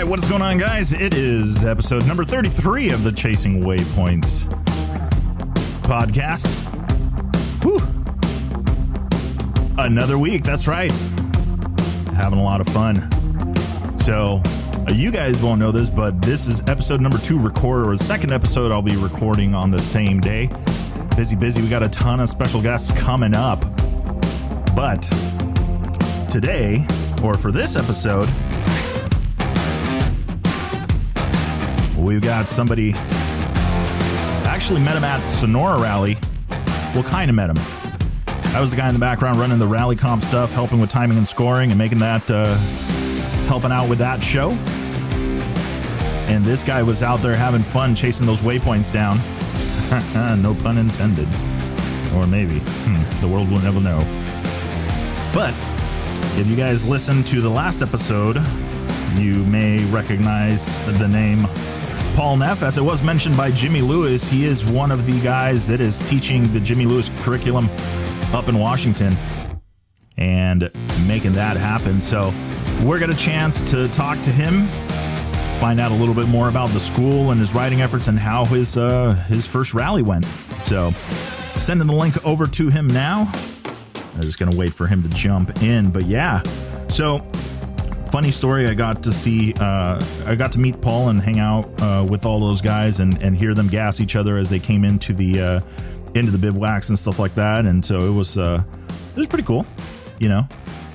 right, what is going on, guys? It is episode number 33 of the Chasing Waypoints podcast. Whew. Another week, that's right. Having a lot of fun. So, you guys won't know this, but this is episode number 2 record, or the second episode I'll be recording on the same day. Busy. We got a ton of special guests coming up. But today, or for this episode, we've got somebody. I actually met him at Sonora Rally. Well, kind of met him. I was the guy in the background running the rally comp stuff, helping with timing and scoring and making that, helping out with that show. And this guy was out there having fun chasing those waypoints down. No pun intended. Or maybe. The world will never know. But if you guys listened to the last episode, you may recognize the name Paul Neff. As it was mentioned by Jimmy Lewis, he is one of the guys that is teaching the Jimmy Lewis curriculum up in Washington and making that happen. So we're going to chance to talk to him, find out a little bit more about the school and his riding efforts and how his first rally went. So sending the link over to him now. I'm just going to wait for him to jump in. But yeah, so funny story. I got to meet Paul and hang out with all those guys and hear them gas each other as they came into the bivouacs and stuff like that. And so it was pretty cool, you know,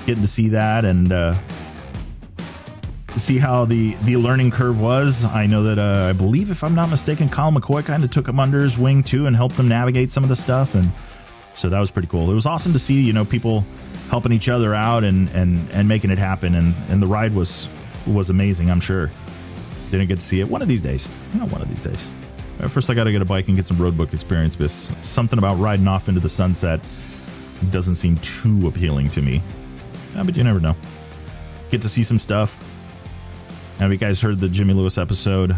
getting to see that and see how the learning curve was. I know that I believe, if I'm not mistaken, Kyle McCoy kind of took him under his wing too and helped them navigate some of the stuff. And so that was pretty cool. It was awesome to see, you know, people helping each other out and making it happen. And the ride was amazing, I'm sure. Didn't get to see it. One of these days. First, I got to get a bike and get some road book experience, because something about riding off into the sunset doesn't seem too appealing to me. Yeah, but you never know. Get to see some stuff. Have you guys heard the Jimmy Lewis episode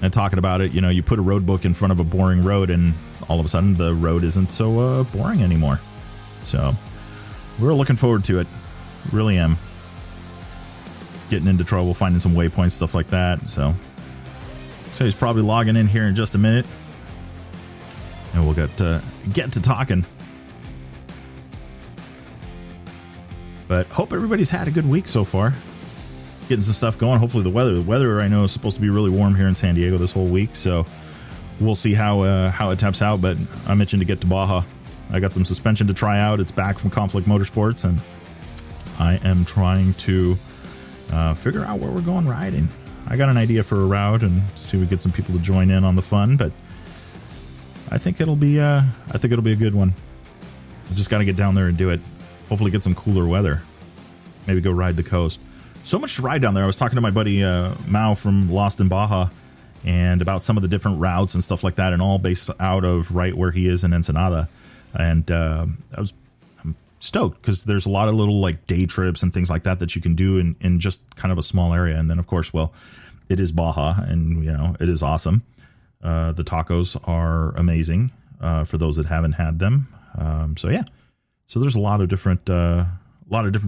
and talking about it? You know, you put a road book in front of a boring road and all of a sudden the road isn't so boring anymore. So we're looking forward to it. Really am. Getting into trouble, finding some waypoints, stuff like that. So he's probably logging in here in just a minute. And we'll get to talking. But hope everybody's had a good week so far. Getting some stuff going. Hopefully the weather I know is supposed to be really warm here in San Diego this whole week. So we'll see how it taps out. But I'm itching to get to Baja. I got some suspension to try out. It's back from Conflict Motorsports, and I am trying to figure out where we're going riding. I got an idea for a route and see if we get some people to join in on the fun, but I think it'll be a good one. I just got to get down there and do it. Hopefully get some cooler weather. Maybe go ride the coast. So much to ride down there. I was talking to my buddy Mao from Lost in Baja and about some of the different routes and stuff like that, and all based out of right where he is in Ensenada. And I'm stoked because there's a lot of little like day trips and things like that you can do in just kind of a small area. And then of course, well, it is Baja, and you know, it is awesome. The tacos are amazing for those that haven't had them. So yeah, so there's a lot of different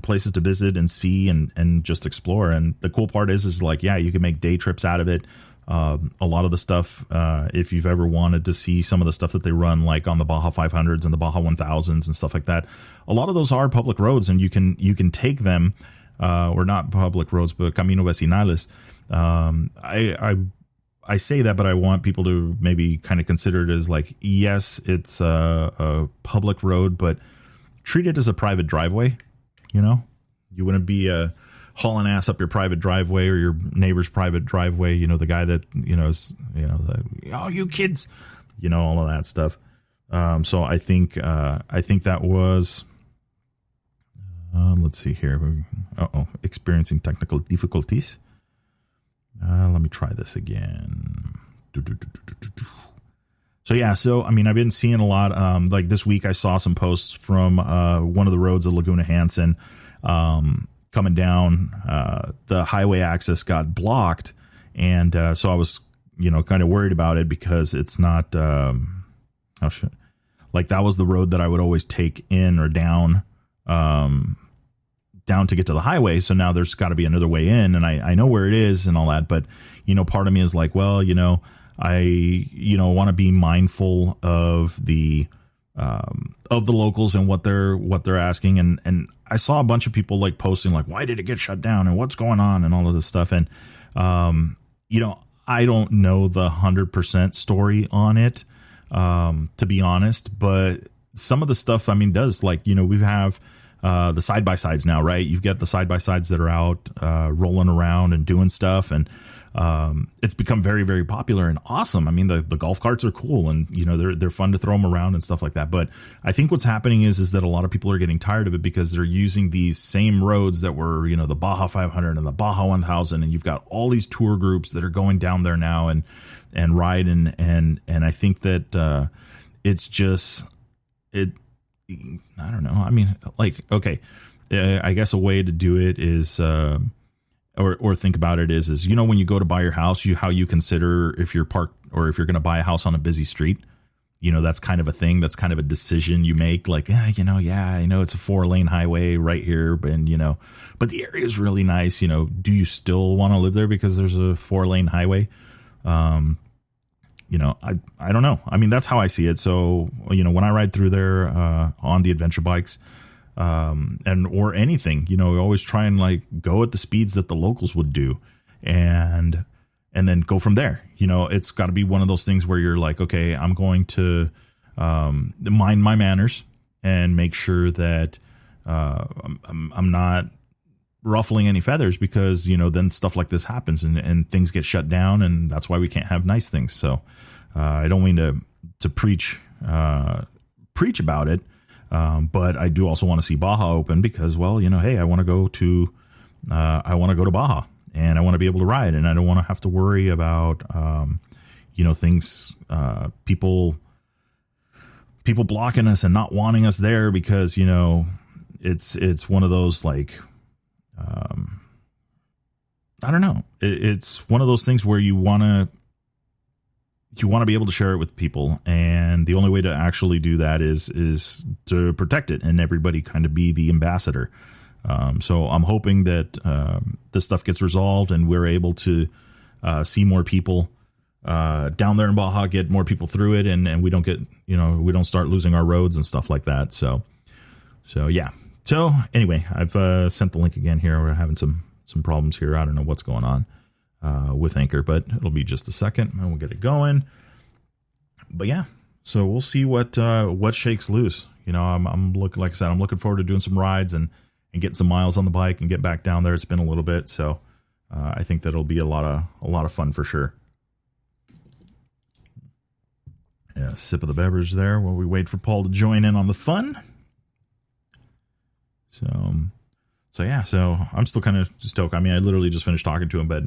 places to visit and see and just explore. And the cool part is like, yeah, you can make day trips out of it. A lot of the stuff, if you've ever wanted to see some of the stuff that they run, like on the Baja 500s and the Baja 1000s and stuff like that, a lot of those are public roads, and you can take them, or not public roads, but Camino Vecinales. I say that, but I want people to maybe kind of consider it as like, yes, it's a public road, but treat it as a private driveway. You know, you wouldn't be hauling ass up your private driveway or your neighbor's private driveway. You know, the guy that, you know, is, you know, oh, you kids, you know, all of that stuff. So I think that was, let's see here. Experiencing technical difficulties. Let me try this again. So yeah, so I mean, I've been seeing a lot. Like this week, I saw some posts from one of the roads at Laguna Hansen coming down. The highway access got blocked, and so I was, you know, kind of worried about it because it's not. Like that was the road that I would always take in or down down to get to the highway. So now there's got to be another way in, and I know where it is and all that. But, part of me is like, well, I, want to be mindful of the locals and what they're asking. And I saw a bunch of people like posting like, why did it get shut down and what's going on and all of this stuff. And, I don't know the 100% story on it, to be honest, but some of the stuff, does, like, we have the side-by-sides now, right? You've got the side-by-sides that are out rolling around and doing stuff, and it's become very, very popular and awesome. The golf carts are cool, and they're fun to throw them around and stuff like that. But I think what's happening is that a lot of people are getting tired of it because they're using these same roads that were, the Baja 500 and the Baja 1000, and you've got all these tour groups that are going down there now and ride, and I think that it's just it. I don't know. I guess a way to do it is. Or think about it is when you go to buy your house, how you consider if you're parked or if you're going to buy a house on a busy street, that's kind of a thing. That's kind of a decision you make. Like, I know it's a 4-lane highway right here, and but the area is really nice. Do you still want to live there because there's a 4-lane highway? I don't know. That's how I see it. So, when I ride through there on the adventure bikes, or anything, we always try and like go at the speeds that the locals would do, and then go from there. It's got to be one of those things where you're like, okay, I'm going to mind my manners and make sure that I'm not ruffling any feathers, because then stuff like this happens and things get shut down, and that's why we can't have nice things. So I don't mean to preach about it. But I do also want to see Baja open because, well, hey, I want to go to Baja, and I want to be able to ride, and I don't want to have to worry about, things, people blocking us and not wanting us there because, it's one of those, like, I don't know. It's one of those things where you want to be able to share it with people, and the only way to actually do that is to protect it and everybody kind of be the ambassador. So I'm hoping that this stuff gets resolved and we're able to see more people down there in Baja, get more people through it, and we don't get, we don't start losing our roads and stuff like that. So yeah. So anyway, I've sent the link again here. We're having some problems here. I don't know what's going on with Anchor, but it'll be just a second and we'll get it going. But yeah, so we'll see what shakes loose. I'm looking, like I said, I'm looking forward to doing some rides and getting some miles on the bike and get back down there. It's been a little bit, so I think that'll be a lot of fun for sure. Yeah, sip of the beverage there while we wait for Paul to join in on the fun. So yeah, so I'm still kind of stoked. I literally just finished talking to him, but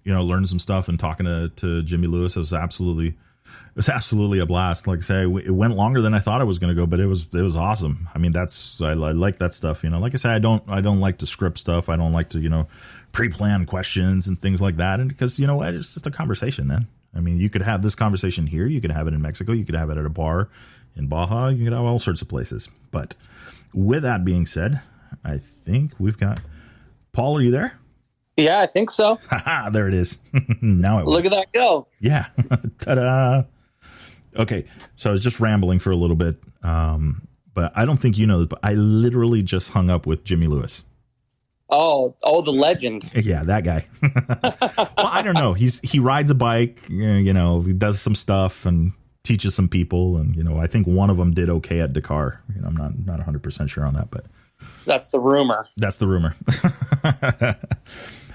learning some stuff and talking to Jimmy Lewis, it was absolutely a blast. Like I say, it went longer than I thought it was going to go, but it was awesome. I like that stuff. Like I say, I don't like to script stuff. I don't like to pre-plan questions and things like that. And because it's just a conversation, man. You could have this conversation here. You could have it in Mexico. You could have it at a bar in Baja. You could have all sorts of places. But with that being said, I think we've got Paul. Are you there? Yeah, I think so. There it is. Now it look works. at that go. Yeah. Ta-da. Okay, so I was just rambling for a little bit, but I don't think you know this, but I literally just hung up with Jimmy Lewis. Oh, the legend. Yeah, that guy. Well, I don't know. He rides a bike, he does some stuff and teaches some people, and I think one of them did okay at Dakar. I'm not 100% sure on that, but that's the rumor.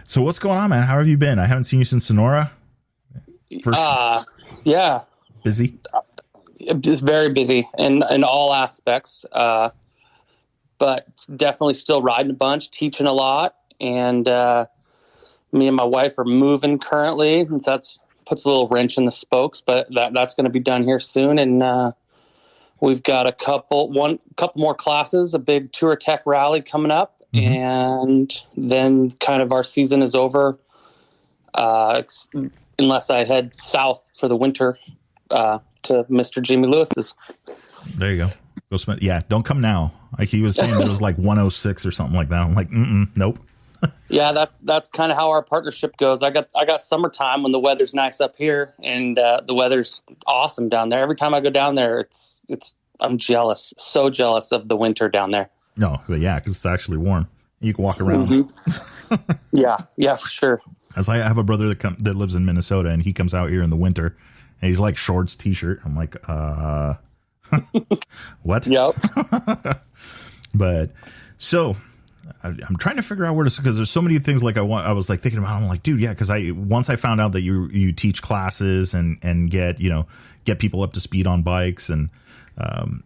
So what's going on, man? How have you been? I haven't seen you since Sonora. Yeah. Busy? Just very busy in all aspects. But definitely still riding a bunch, teaching a lot. And me and my wife are moving currently. And so that puts a little wrench in the spokes, but that's going to be done here soon. And we've got a couple more classes, a big Tour Tech rally coming up. Mm-hmm. And then kind of our season is over, unless I head south for the winter to Mr. Jimmy Lewis's. There you go. Go spend. Yeah, don't come now. Like he was saying, it was like 106 or something like that. I'm like, nope. Yeah, that's kind of how our partnership goes. I got summertime when the weather's nice up here, and the weather's awesome down there. Every time I go down there, it's I'm jealous, so jealous of the winter down there. No, but yeah, because it's actually warm. You can walk around. Mm-hmm. yeah, for sure. As I have a brother that lives in Minnesota, and he comes out here in the winter, and he's like shorts, t-shirt. I'm like, what? Yep. But so I'm trying to figure out where to, because there's so many things like I was like thinking about. I'm like, dude, yeah, because once I found out that you teach classes and get people up to speed on bikes and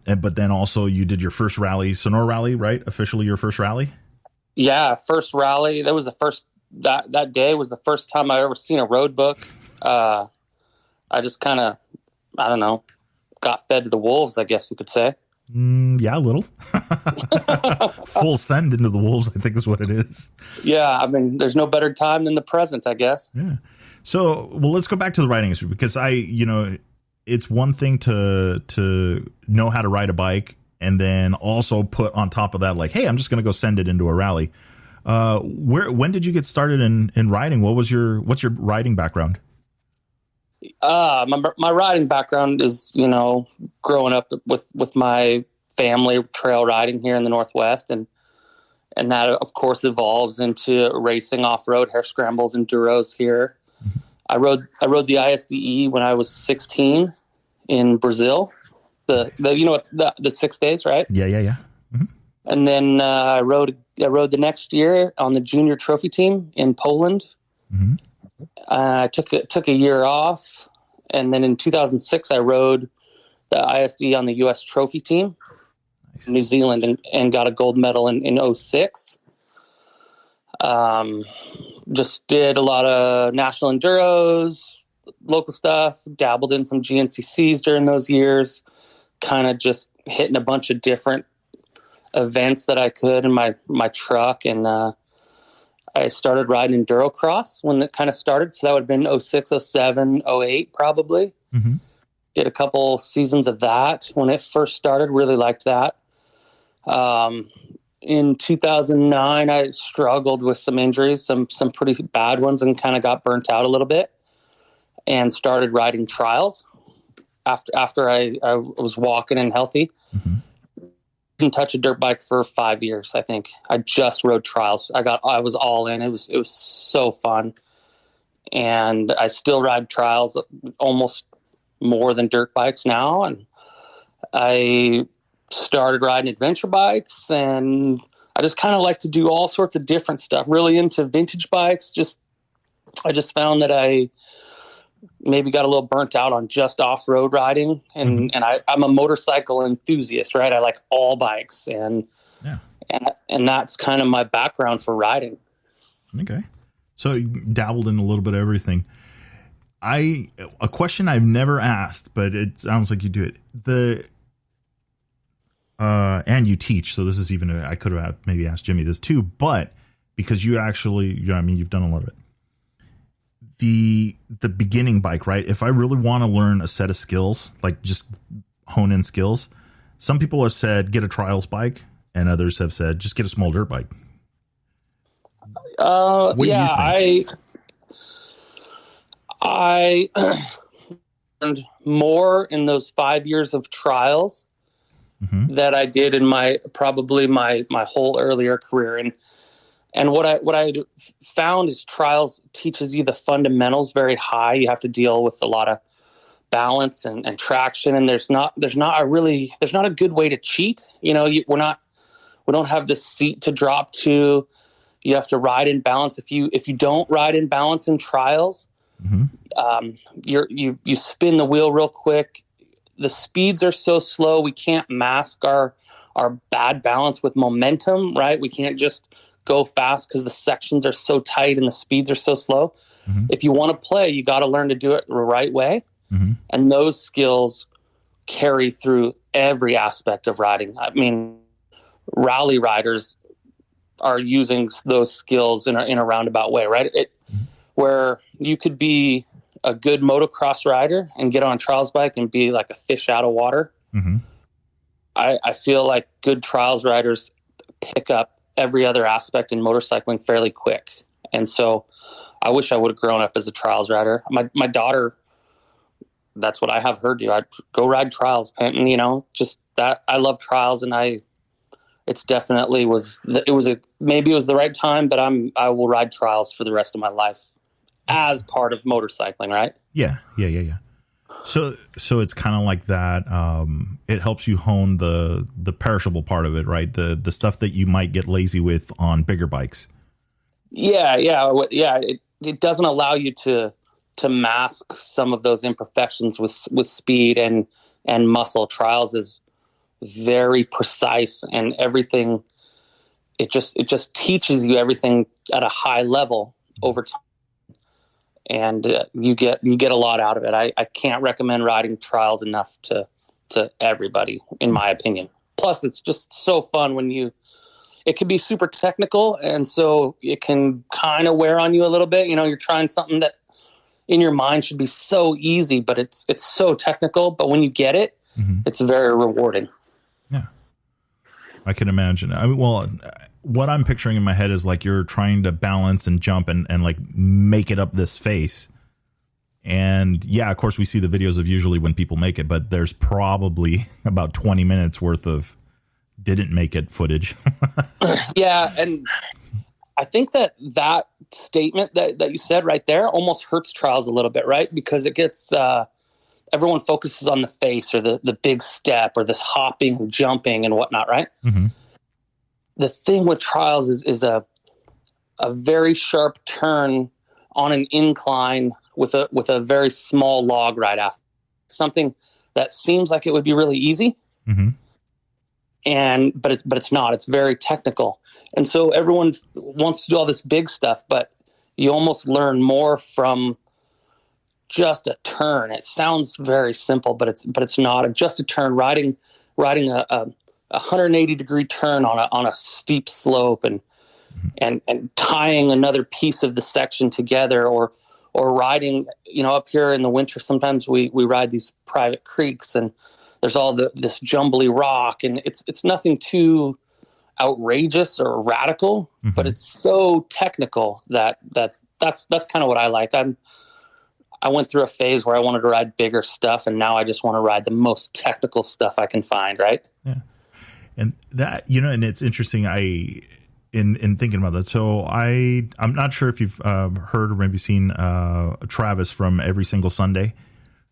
but then also you did your first rally, Sonora Rally, right? Officially your first rally. Yeah, first rally. That was the first. That day was the first time I ever seen a road book. I just kind of, I don't know, got fed to the wolves, I guess you could say. Yeah, a little. Full send into the wolves, I think is what it is. Yeah, I mean, there's no better time than the present, I guess. Yeah. So, well, let's go back to the riding issue, because it's one thing to know how to ride a bike and then also put on top of that, like, hey, I'm just going to go send it into a rally. When did you get started in riding? What's your riding background? My riding background is, growing up with my family trail riding here in the Northwest, and that of course evolves into racing off-road, hare scrambles, enduros here. Mm-hmm. I rode the ISDE when I was 16 in Brazil. The 6 days, right? Yeah. Mm-hmm. And then I rode the next year on the junior trophy team in Poland. Mm-hmm. I took a year off, and then in 2006 I rode the ISD on the U.S. trophy team in New Zealand and got a gold medal in 2006. Just did a lot of national enduros, local stuff, dabbled in some GNCCs during those years, kind of just hitting a bunch of different events that I could in my truck, and I started riding enduro cross when it kind of started. So that would have been 06, 07, 08 probably. Mm-hmm. Did a couple seasons of that when it first started. Really liked that. In 2009, I struggled with some injuries, some pretty bad ones, and kind of got burnt out a little bit, and started riding trials after I was walking and healthy. Mm-hmm. Didn't touch a dirt bike for 5 years. I think I just rode trials. I was all in. It was so fun. And I still ride trials almost more than dirt bikes now. And I started riding adventure bikes, and I just kind of like to do all sorts of different stuff, really into vintage bikes. I just found that I maybe got a little burnt out on just off-road riding, and I'm a motorcycle enthusiast, right? I like all bikes, and that's kind of my background for riding. Okay. So you dabbled in a little bit of everything. A question I've never asked, but it sounds like you do it. And you teach, so this is even, I could have maybe asked Jimmy this too, but because you actually, you've done a lot of it. The beginning bike, right? If I really want to learn a set of skills, like just hone in skills, some people have said get a trials bike, and others have said just get a small dirt bike. What do you think? I learned more in those 5 years of trials that I did in my whole earlier career. And what I found is trials teaches you the fundamentals very high. You have to deal with a lot of balance and traction, and there's not a good way to cheat. We don't have the seat to drop to. You have to ride in balance. If you don't ride in balance in trials, you spin the wheel real quick. The speeds are so slow. We can't mask our bad balance with momentum, right? We can't just go fast because the sections are so tight and the speeds are so slow. Mm-hmm. If you want to play, you got to learn to do it the right way. Mm-hmm. And those skills carry through every aspect of riding. I mean, rally riders are using those skills in a roundabout way, right? Where you could be a good motocross rider and get on a trials bike and be like a fish out of water. Mm-hmm. I feel like good trials riders pick up every other aspect in motorcycling fairly quick. And so I wish I would have grown up as a trials rider. My daughter, that's what I have her do. I'd go ride trials, and just that. I love trials, and it's definitely maybe it was the right time, but I will ride trials for the rest of my life as part of motorcycling, right? Yeah. So it's kind of like that. It helps you hone the perishable part of it, right? The stuff that you might get lazy with on bigger bikes. Yeah. It doesn't allow you to mask some of those imperfections with speed and muscle. Trials is very precise, and everything. It just teaches you everything at a high level over time. And you get a lot out of it. I can't recommend riding trials enough to everybody, in my opinion. Plus, it's just so fun it can be super technical, and so it can kind of wear on you a little bit. You're trying something that in your mind should be so easy, but it's so technical. But when you get it, it's very rewarding. Yeah, I can imagine. I mean, well, what I'm picturing in my head is like you're trying to balance and jump and like make it up this face. And yeah, of course we see the videos of usually when people make it, but there's probably about 20 minutes worth of didn't make it footage. Yeah. And I think that statement that you said right there almost hurts trials a little bit, right? Because it gets, everyone focuses on the face or the big step or this hopping, jumping and whatnot, right? Mm-hmm. The thing with trials is a very sharp turn on an incline with a very small log right after. Something that seems like it would be really easy. Mm-hmm. But it's not. It's very technical. And so everyone wants to do all this big stuff, but you almost learn more from just a turn. It sounds very simple, but it's not. Just a turn, riding a 180-degree turn on a steep slope and tying another piece of the section together, or riding, up here in the winter, sometimes we ride these private creeks and there's all this jumbly rock, and it's nothing too outrageous or radical, but it's so technical that's kind of what I like. I went through a phase where I wanted to ride bigger stuff, and now I just want to ride the most technical stuff I can find, right? Yeah. And that, and it's interesting. In thinking about that, so I'm not sure if you've heard or maybe seen Travis from Every Single Sunday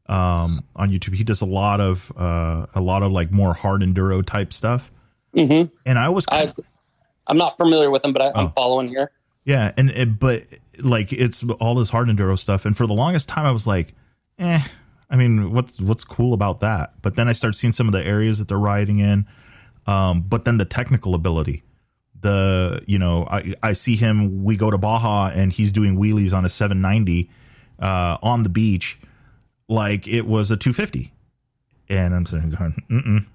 on YouTube. He does a lot of like more hard enduro type stuff. Mm-hmm. And I'm not familiar with him, but I'm following here. Yeah, but like it's all this hard enduro stuff, and for the longest time I was like, I mean, what's cool about that? But then I started seeing some of the areas that they're riding in, but then the technical ability. I see him. We go to Baja, and he's doing wheelies on a 790 on the beach, like it was a 250. And I'm saying,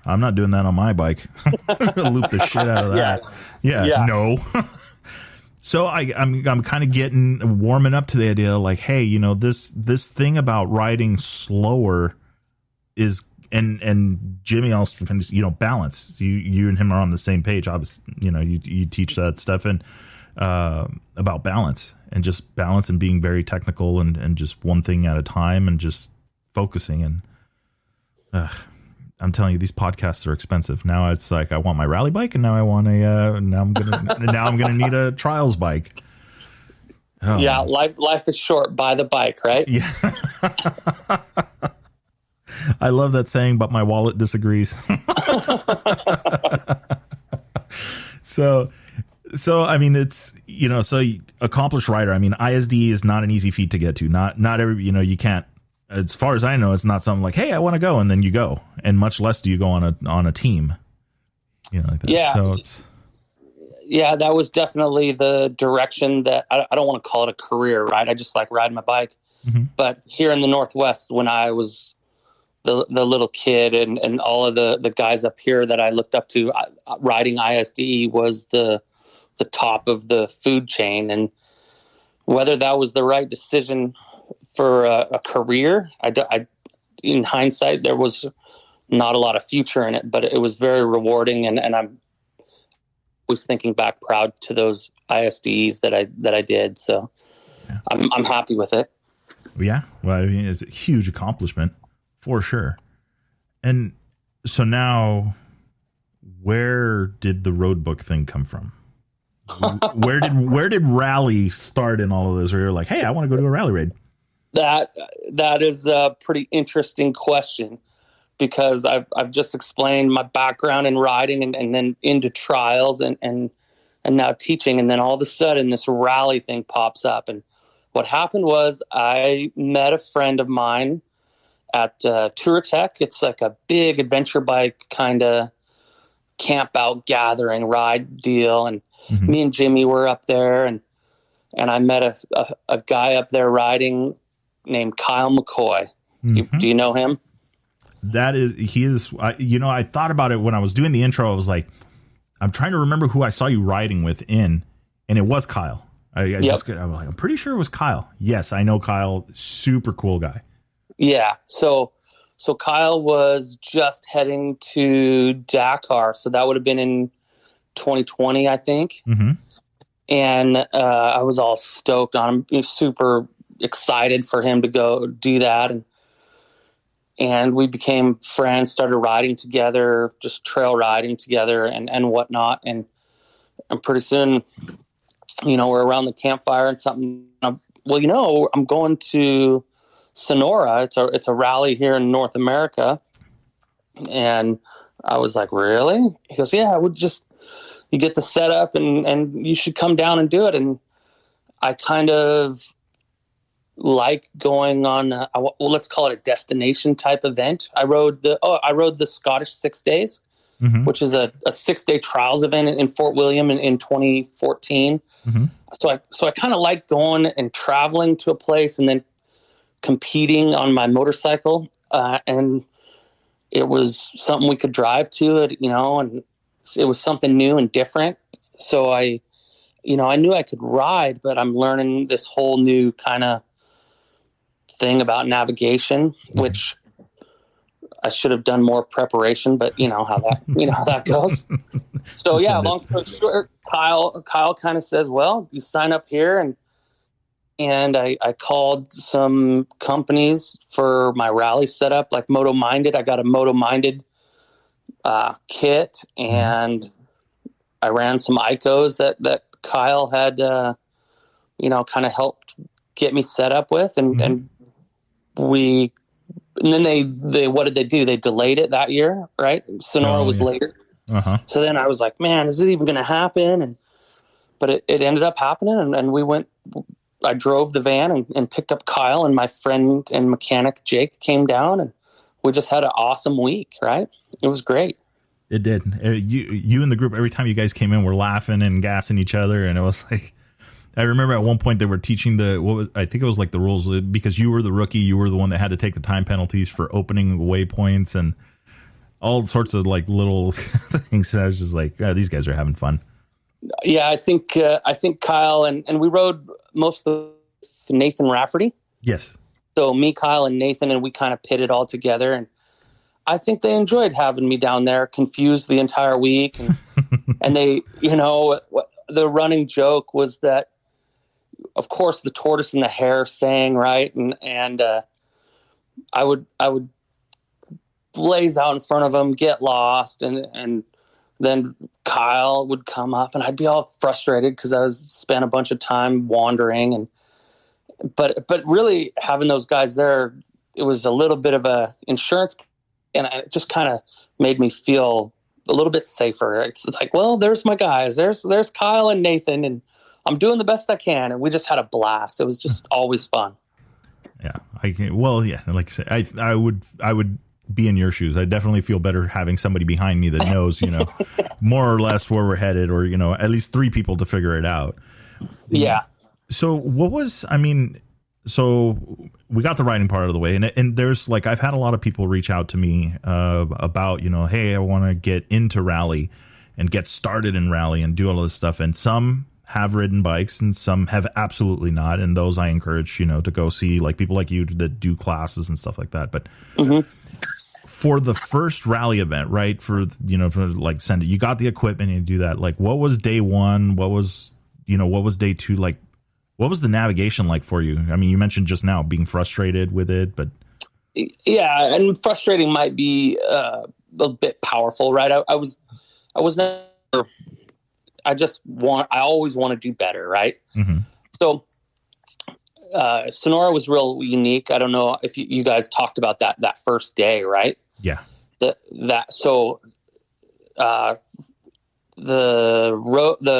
I'm not doing that on my bike. I'm gonna loop the shit out of that. Yeah. No. So I'm kind of warming up to the idea, like, hey, this thing about riding slower is, and Jimmy also, balance. You and him are on the same page. Obviously, you teach that stuff and about balance and just balance and being very technical and just one thing at a time and just focusing. And I'm telling you, these podcasts are expensive. Now it's like I want my rally bike, and now I want now I'm gonna need a trials bike. Oh. Yeah, life is short. Buy the bike, right? Yeah. I love that saying, but my wallet disagrees. So I mean, it's so accomplished rider. I mean, ISD is not an easy feat to get to. Not every you can't. As far as I know, it's not something like, hey, I want to go, and then you go, and much less do you go on a team, like that. Yeah. So it's that was definitely the direction that I don't want to call it a career, right? I just like riding my bike. Mm-hmm. But here in the Northwest, when I was the little kid, and all of the guys up here that I looked up to, riding ISD was the top of the food chain, and whether that was the right decision for a career, I in hindsight, there was not a lot of future in it, but it was very rewarding. And I'm was thinking back proud to those ISDs that I did. So yeah. I'm happy with it. Yeah. Well, I mean, it's a huge accomplishment for sure. And so now, where did the road book thing come from? Where did rally start in all of this? Where you're like, hey, I want to go to a rally raid. That is a pretty interesting question, because I've just explained my background in riding and then into trials and now teaching. And then all of a sudden this rally thing pops up. And what happened was I met a friend of mine at TourTech. It's like a big adventure bike kind of camp out gathering ride deal. And me and Jimmy were up there, and I met a guy up there riding named Kyle McCoy. Do you know him? He is, I thought about it when I was doing the intro. I was like, I'm trying to remember who I saw you riding with and it was Kyle. I'm like, I'm pretty sure it was Kyle. Yes, I know Kyle. Super cool guy. Yeah. So Kyle was just heading to Dakar. So that would have been in 2020, I think. And I was all stoked on him, super excited for him to go do that. And we became friends, started riding together, just trail riding together and whatnot. And pretty soon, we're around the campfire and something. I'm going to Sonora. It's a rally here in North America. And I was like, really? He goes, yeah, you get the setup and you should come down and do it. And I kind of like going on, let's call it a destination type event. I rode the Scottish 6 days, which is a 6-day trials event in Fort William in 2014. So I kind of like going and traveling to a place and then competing on my motorcycle. And it was something we could drive to it, and it was something new and different. So I knew I could ride, but I'm learning this whole new kind of thing about navigation, which I should have done more preparation, but how that goes. So yeah, long story short, Kyle kind of says, well, you sign up here, and I called some companies for my rally setup, like Moto Minded. I got a Moto Minded kit, and I ran some ICOs that Kyle had, kind of helped get me set up with, and then they what did they do? They delayed it that year, right? Sonora was later. So then I was like, man, is it even going to happen? But it ended up happening, and we went. I drove the van and picked up Kyle, and my friend and mechanic Jake came down, and we just had an awesome week, right? It was great. It did. You and the group, every time you guys came in, were laughing and gassing each other, and it was like, I remember at one point they were teaching I think it was like the rules, because you were the rookie, you were the one that had to take the time penalties for opening waypoints and all sorts of like little things. I was just like, these guys are having fun. Yeah, I think Kyle and we rode most of Nathan Rafferty. Yes. So me, Kyle, and Nathan, and we kind of pitted all together, and I think they enjoyed having me down there, confused the entire week, and they, the running joke was that, of course, the tortoise and the hare sang, right, and I would blaze out in front of them, get lost, and then Kyle would come up, and I'd be all frustrated because I spent a bunch of time wandering, but really having those guys there, it was a little bit of a insurance, and it just kind of made me feel a little bit safer. It's like, well, there's my guys, there's Kyle and Nathan, and I'm doing the best I can, and we just had a blast. It was just always fun. Yeah, like I said, I would be in your shoes. I definitely feel better having somebody behind me that knows, more or less where we're headed, or, at least 3 people to figure it out. Yeah. So so we got the riding part of the way, and there's like, I've had a lot of people reach out to me about, hey, I want to get into rally and get started in rally and do all this stuff. And some have ridden bikes and some have absolutely not. And those I encourage, to go see, like people like you that do classes and stuff like that. But for the first rally event, right? For like send it, you got the equipment and you do that. Like, what was day one? What was day two? Like, what was the navigation like for you? I mean, you mentioned just now being frustrated with it, but yeah, and frustrating might be a bit powerful, right? I was never. I always want to do better, right? Mm-hmm. So Sonora was real unique. I don't know if you guys talked about that first day, right? Yeah. The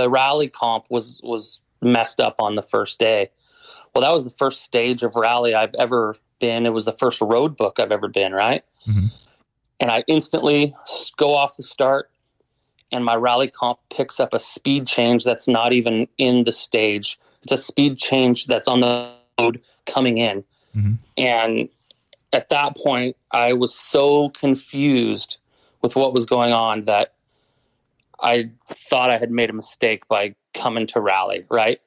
rally comp was messed up on the first day. Well, that was the first stage of rally I've ever been. It was the first road book I've ever been, right? Mm-hmm. And I instantly go off the start, and my rally comp picks up a speed change that's not even in the stage. It's a speed change that's on the road coming in. Mm-hmm. And at that point, I was so confused with what was going on that I thought I had made a mistake by coming to rally, right?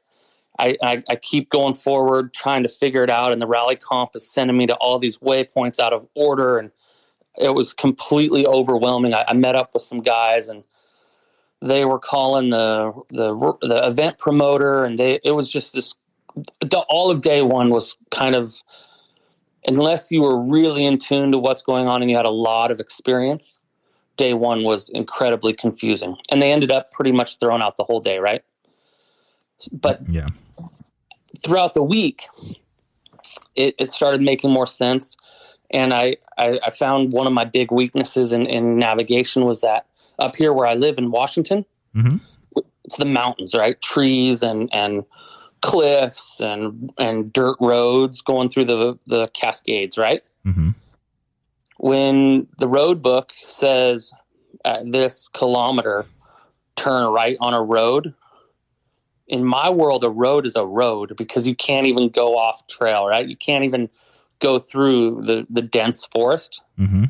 I keep going forward, trying to figure it out, and the rally comp is sending me to all these waypoints out of order, and it was completely overwhelming. I met up with some guys, and they were calling the event promoter, and it was just this. All of day one was kind of, unless you were really in tune to what's going on and you had a lot of experience, day one was incredibly confusing, and they ended up pretty much throwing out the whole day, right? But yeah, throughout the week, it started making more sense, and I found one of my big weaknesses in navigation was that up here where I live in Washington, mm-hmm. it's the mountains, right? Trees and cliffs and dirt roads going through the Cascades, right? Mm-hmm. When the road book says at this kilometer, turn right on a road, in my world, a road is a road because you can't even go off trail, right? You can't even go through the dense forest. Mm-hmm.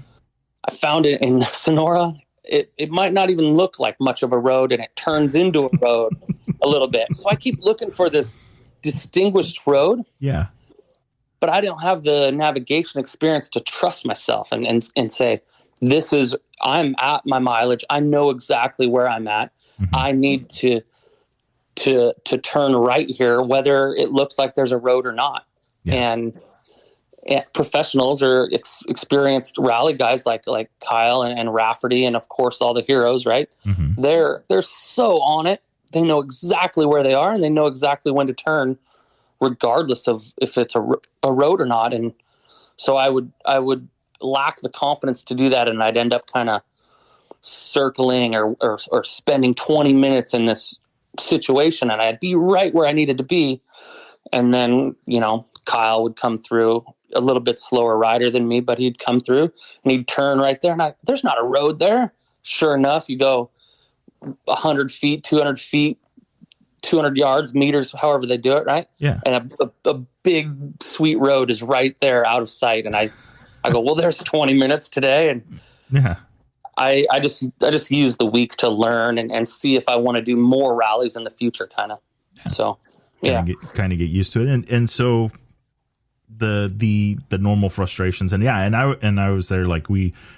I found it in Sonora. It might not even look like much of a road, and it turns into a road a little bit. So I keep looking for this distinguished road. Yeah. But I don't have the navigation experience to trust myself and say, I'm at my mileage. I know exactly where I'm at. Mm-hmm. I need to turn right here, whether it looks like there's a road or not. Yeah. And professionals or experienced rally guys like Kyle and Rafferty, and of course all the heroes, right? Mm-hmm. They're so on it. They know exactly where they are, and they know exactly when to turn, regardless of if it's a road or not. And so I would lack the confidence to do that, and I'd end up kind of circling or spending 20 minutes in this situation, and I'd be right where I needed to be. And then, Kyle would come through, a little bit slower rider than me, but he'd come through and he'd turn right there. And there's not a road there. Sure enough, you go 100 feet, 200 feet, 200 yards, meters, however they do it, right? Yeah. And a big, sweet road is right there out of sight. And I go, well, there's 20 minutes today. And yeah, I just use the week to learn and see if I want to do more rallies in the future, kind of. Yeah. So, yeah. Kind of get used to it. And so the normal frustrations, and I was there,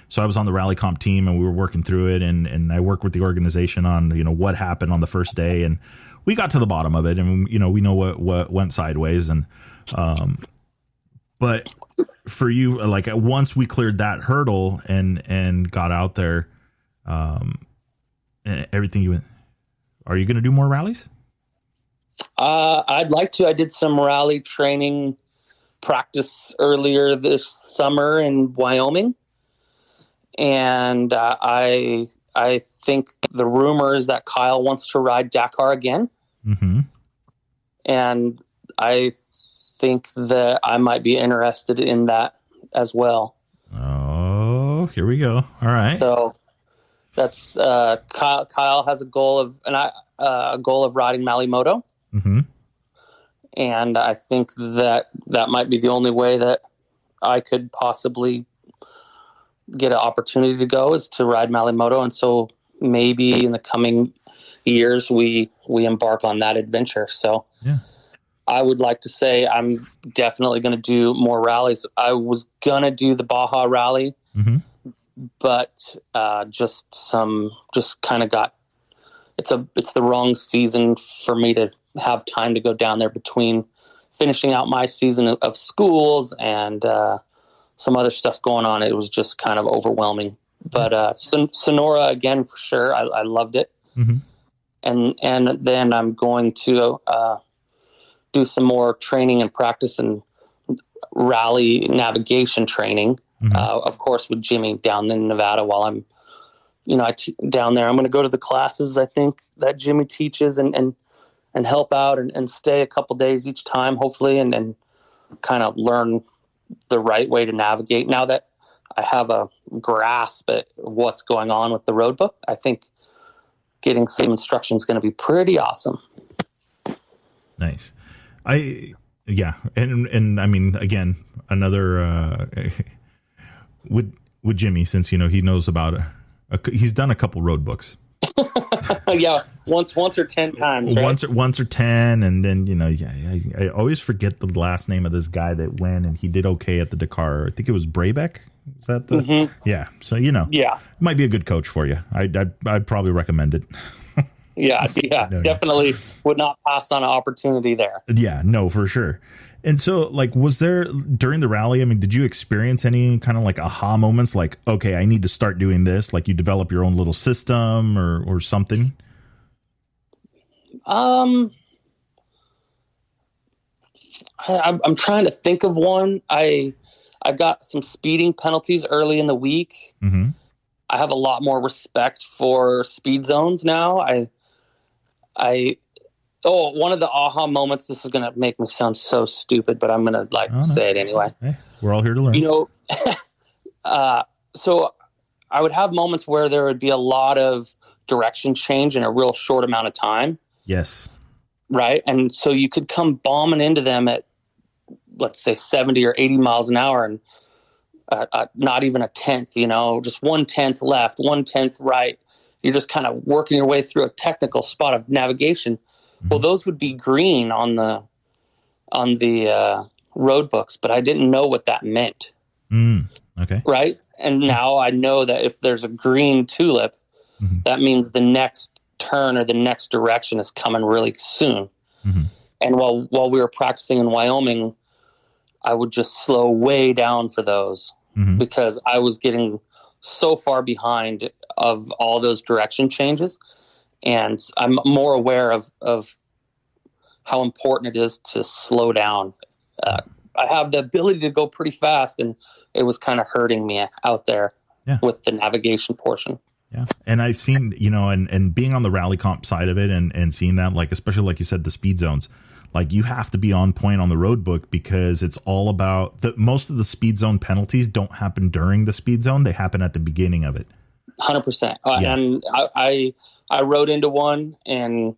so I was on the rally comp team, and we were working through it, and I worked with the organization on what happened on the first day, and we got to the bottom of it, and we know what went sideways, and but for you, once we cleared that hurdle and got out there, and everything, are you going to do more rallies? I'd like to. I did some rally training practice earlier this summer in Wyoming, and I think the rumor is that Kyle wants to ride Dakar again. Mm-hmm. And I think that I might be interested in that as well. Oh, here we go. All right. So that's Kyle has a goal of riding Malimoto. Mm-hmm. And I think that might be the only way that I could possibly get an opportunity to go is to ride Malimoto. And so maybe in the coming years, we embark on that adventure. So yeah. I would like to say I'm definitely going to do more rallies. I was going to do the Baja Rally, mm-hmm. but just kind of got, it's the wrong season for me to have time to go down there between finishing out my season of schools and some other stuff going on. It was just kind of overwhelming. But Sonora, again, for sure, I loved it. Mm-hmm. And then I'm going to do some more training and practice and rally navigation training, of course, with Jimmy down in Nevada while I'm, down there. I'm going to go to the classes, I think, that Jimmy teaches and help out and stay a couple days each time, hopefully, and kind of learn the right way to navigate. Now that I have a grasp at what's going on with the road book, I think getting some instruction is going to be pretty awesome. Nice. And I mean, again, another with Jimmy, since he knows about it, he's done a couple road books. Yeah, once or 10 times, right? Once or 10, and then I always forget the last name of this guy that went and he did okay at the Dakar. I think it was Brabeck. Is that the yeah? So it might be a good coach for you. I'd probably recommend it. Yeah, definitely would not pass on an opportunity there. Yeah, no, for sure. And so, was there during the rally? I mean, did you experience any kind of aha moments? Like, okay, I need to start doing this. Like, you develop your own little system or something. I'm trying to think of one. I got some speeding penalties early in the week. Mm-hmm. I have a lot more respect for speed zones now. One of the aha moments, this is going to make me sound so stupid, but I'm going to say it anyway. Hey, we're all here to learn. So I would have moments where there would be a lot of direction change in a real short amount of time. Yes. Right. And so you could come bombing into them at, let's say 70 or 80 miles an hour and not even a tenth, just 1/10 left, 1/10 right. You're just kind of working your way through a technical spot of navigation. Mm-hmm. Well, those would be green on the road books, but I didn't know what that meant. Okay. Right. And now I know that if there's a green tulip, that means the next turn or the next direction is coming really soon. Mm-hmm. And while we were practicing in Wyoming, I would just slow way down for those because I was getting so far behind of all those direction changes. And I'm more aware of how important it is to slow down. I have the ability to go pretty fast, and it was kind of hurting me out there with the navigation portion. Yeah. And I've seen, and being on the rally comp side of it and seeing that, especially like you said, the speed zones, you have to be on point on the road book because it's all about most of the speed zone penalties don't happen during the speed zone. They happen at the beginning of it. 100%. And I rode into one and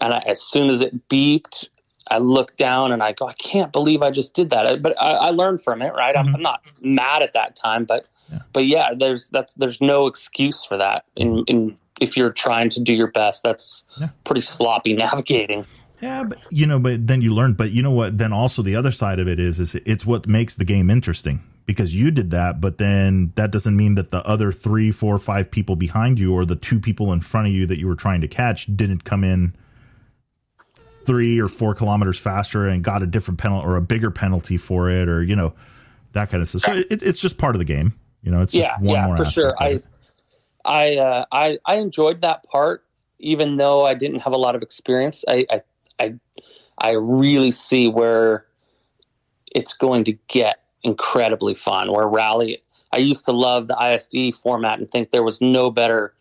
as soon as it beeped, I looked down and I go, I can't believe I just did that. But I learned from it, right? I'm not mad at that time, but there's no excuse for that. If you're trying to do your best, that's pretty sloppy navigating. Yeah, but then you learn. But you know what? Then also the other side of it is it's what makes the game interesting because you did that. But then that doesn't mean that the other 3, 4, 5 people behind you or the 2 people in front of you that you were trying to catch didn't come in 3 or 4 kilometers faster and got a different penalty or a bigger penalty for it, or that kind of stuff. So it's just part of the game. It's just one more for sure. I enjoyed that part, even though I didn't have a lot of experience. I really see where it's going to get incredibly fun. Where rally, I used to love the ISD format and think there was no better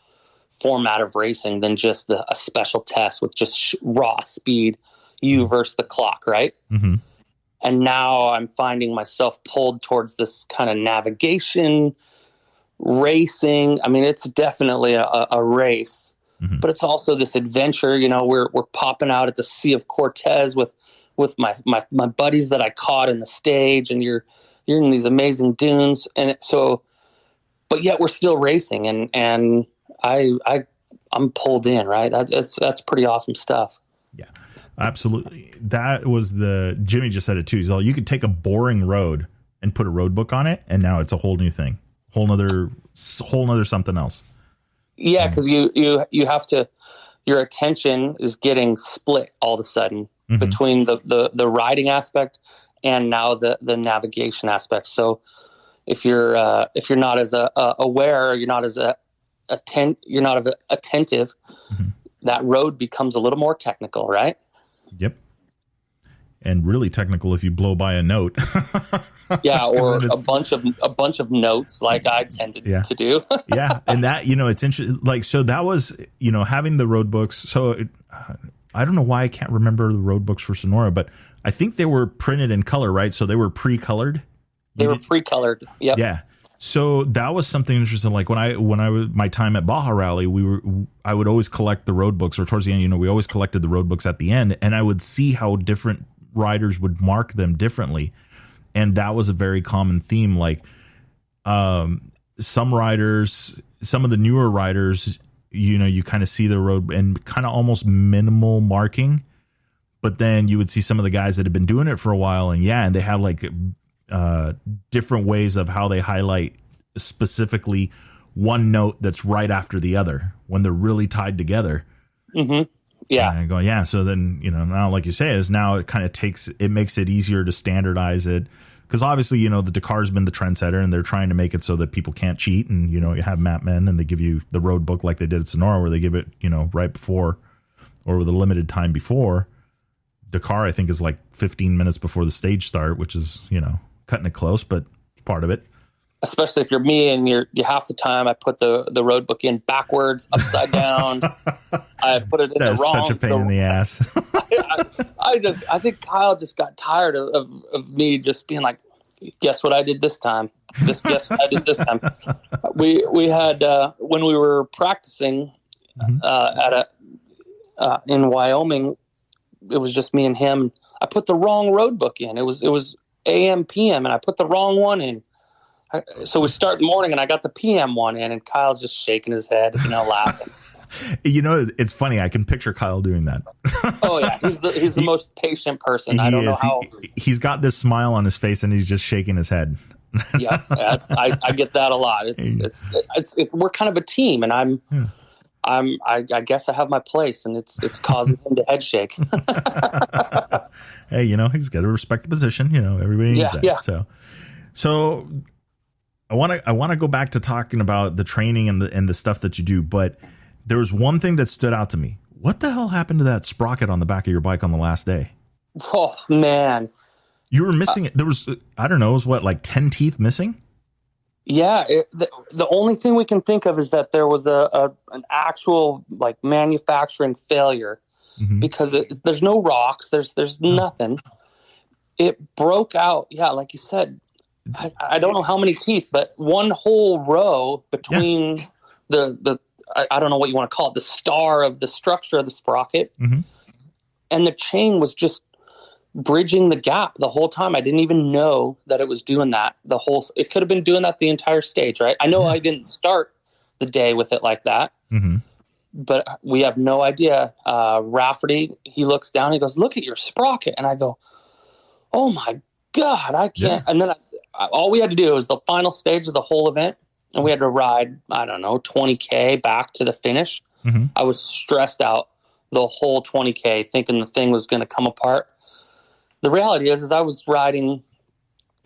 format of racing than just a special test with just raw speed, you versus the clock, right? Mm-hmm. And now I'm finding myself pulled towards this kind of navigation racing. I mean, it's definitely a race. Mm-hmm. But it's also this adventure, we're popping out at the Sea of Cortez with my buddies that I caught in the stage, and you're in these amazing dunes, but yet we're still racing, and I'm pulled in, right? That's pretty awesome stuff. Yeah, absolutely. That was Jimmy just said it too. He's all, you could take a boring road and put a road book on it, and now it's a whole new thing, whole nother something else. Yeah, because you have to, your attention is getting split all of a sudden between the riding aspect and now the navigation aspect. So if you're not as aware, you're not as attentive, that road becomes a little more technical, right? Yep. And really technical if you blow by a note. Yeah, or a bunch of notes like I tended to do. Yeah, and that, it's interesting. Like, so that was, having the road books. So I don't know why I can't remember the road books for Sonora, but I think they were printed in color, right? So they were pre-colored. They were pre-colored. Yep. Yeah. So that was something interesting. Like when I was my time at Baja Rally, I would always collect the road books, or towards the end, we always collected the road books at the end, and I would see how different riders would mark them differently. And that was a very common theme. Like some riders, some of the newer riders, you kind of see the road and kind of almost minimal marking. But then you would see some of the guys that have been doing it for a while, and they have like different ways of how they highlight specifically one note that's right after the other when they're really tied together. Yeah. And I go, yeah. So then, now, like you say, now it kind of makes it easier to standardize it. Because obviously, the Dakar's been the trendsetter, and they're trying to make it so that people can't cheat. And, you have map men, and they give you the road book like they did at Sonora, where they give it, right before or with a limited time before. Dakar, I think, is like 15 minutes before the stage start, which is, cutting it close, but part of it. Especially if you're me and you half the time I put the road book in backwards, upside down. I put it in the wrong. That's such a pain in the ass. I think Kyle just got tired of me just being like, guess what I did this time? Guess what I did this time? We had when we were practicing in Wyoming, it was just me and him. I put the wrong road book in. It was AM PM, and I put the wrong one in. So we start in the morning, and I got the PM one in, and Kyle's just shaking his head, laughing. It's funny. I can picture Kyle doing that. Oh yeah, he's the most patient person. I don't know how. He's got this smile on his face, and he's just shaking his head. Yeah, I get that a lot. It's we're kind of a team, and I guess I have my place, and it's causing him to head shake. Hey, he's got to respect the position. Everybody needs that. Yeah. So I want to go back to talking about the training and the stuff that you do, but there was one thing that stood out to me. What the hell happened to that sprocket on the back of your bike on the last day? Oh man, you were missing it. There was, I don't know, it was what, like 10 teeth missing? Yeah, the only thing we can think of is that there was an actual like manufacturing failure because there's no rocks, there's nothing. It broke out. Yeah, like you said, I don't know how many teeth, but one whole row between the I don't know what you want to call it, the star of the structure of the sprocket, and the chain was just bridging the gap the whole time. I didn't even know that it was doing that. It could have been doing that the entire stage, right? I know I didn't start the day with it like that, but we have no idea. Rafferty, he looks down, he goes, "Look at your sprocket," and I go, "Oh my God, I can't." And then all we had to do was the final stage of the whole event, and we had to ride, I don't know, 20K back to the finish. I was stressed out the whole 20K, thinking the thing was going to come apart. The reality is I was riding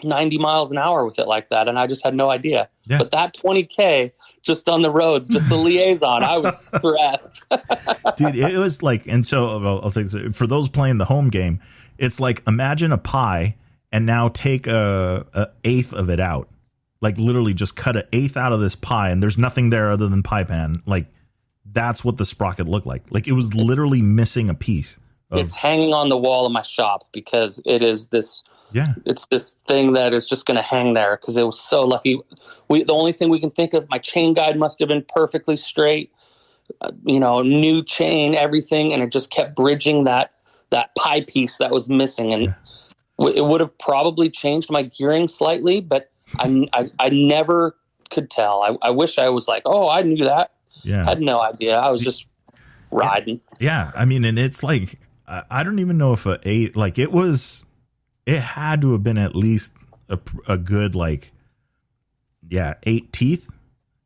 90 miles an hour with it like that, and I just had no idea. Yeah. But that 20K just on the roads, just the liaison, I was stressed. Dude, it was like, and so I'll say this, for those playing the home game, it's like imagine a pie and now take a eighth of it out. Like literally just cut an eighth out of this pie, and there's nothing there other than pie pan. Like that's what the sprocket looked like. Like it was literally missing a piece. It's hanging on the wall of my shop because it is this. Yeah, it's this thing that is just going to hang there because it was so lucky. The only thing we can think of, my chain guide must have been perfectly straight. New chain, everything, and it just kept bridging that pie piece that was missing, and it would have probably changed my gearing slightly, but I never could tell. I wish I was like, oh, I knew that. Yeah, I had no idea. I was just riding. Yeah, I mean, and it's like. I don't even know if it had to have been at least a good like yeah, 8 teeth.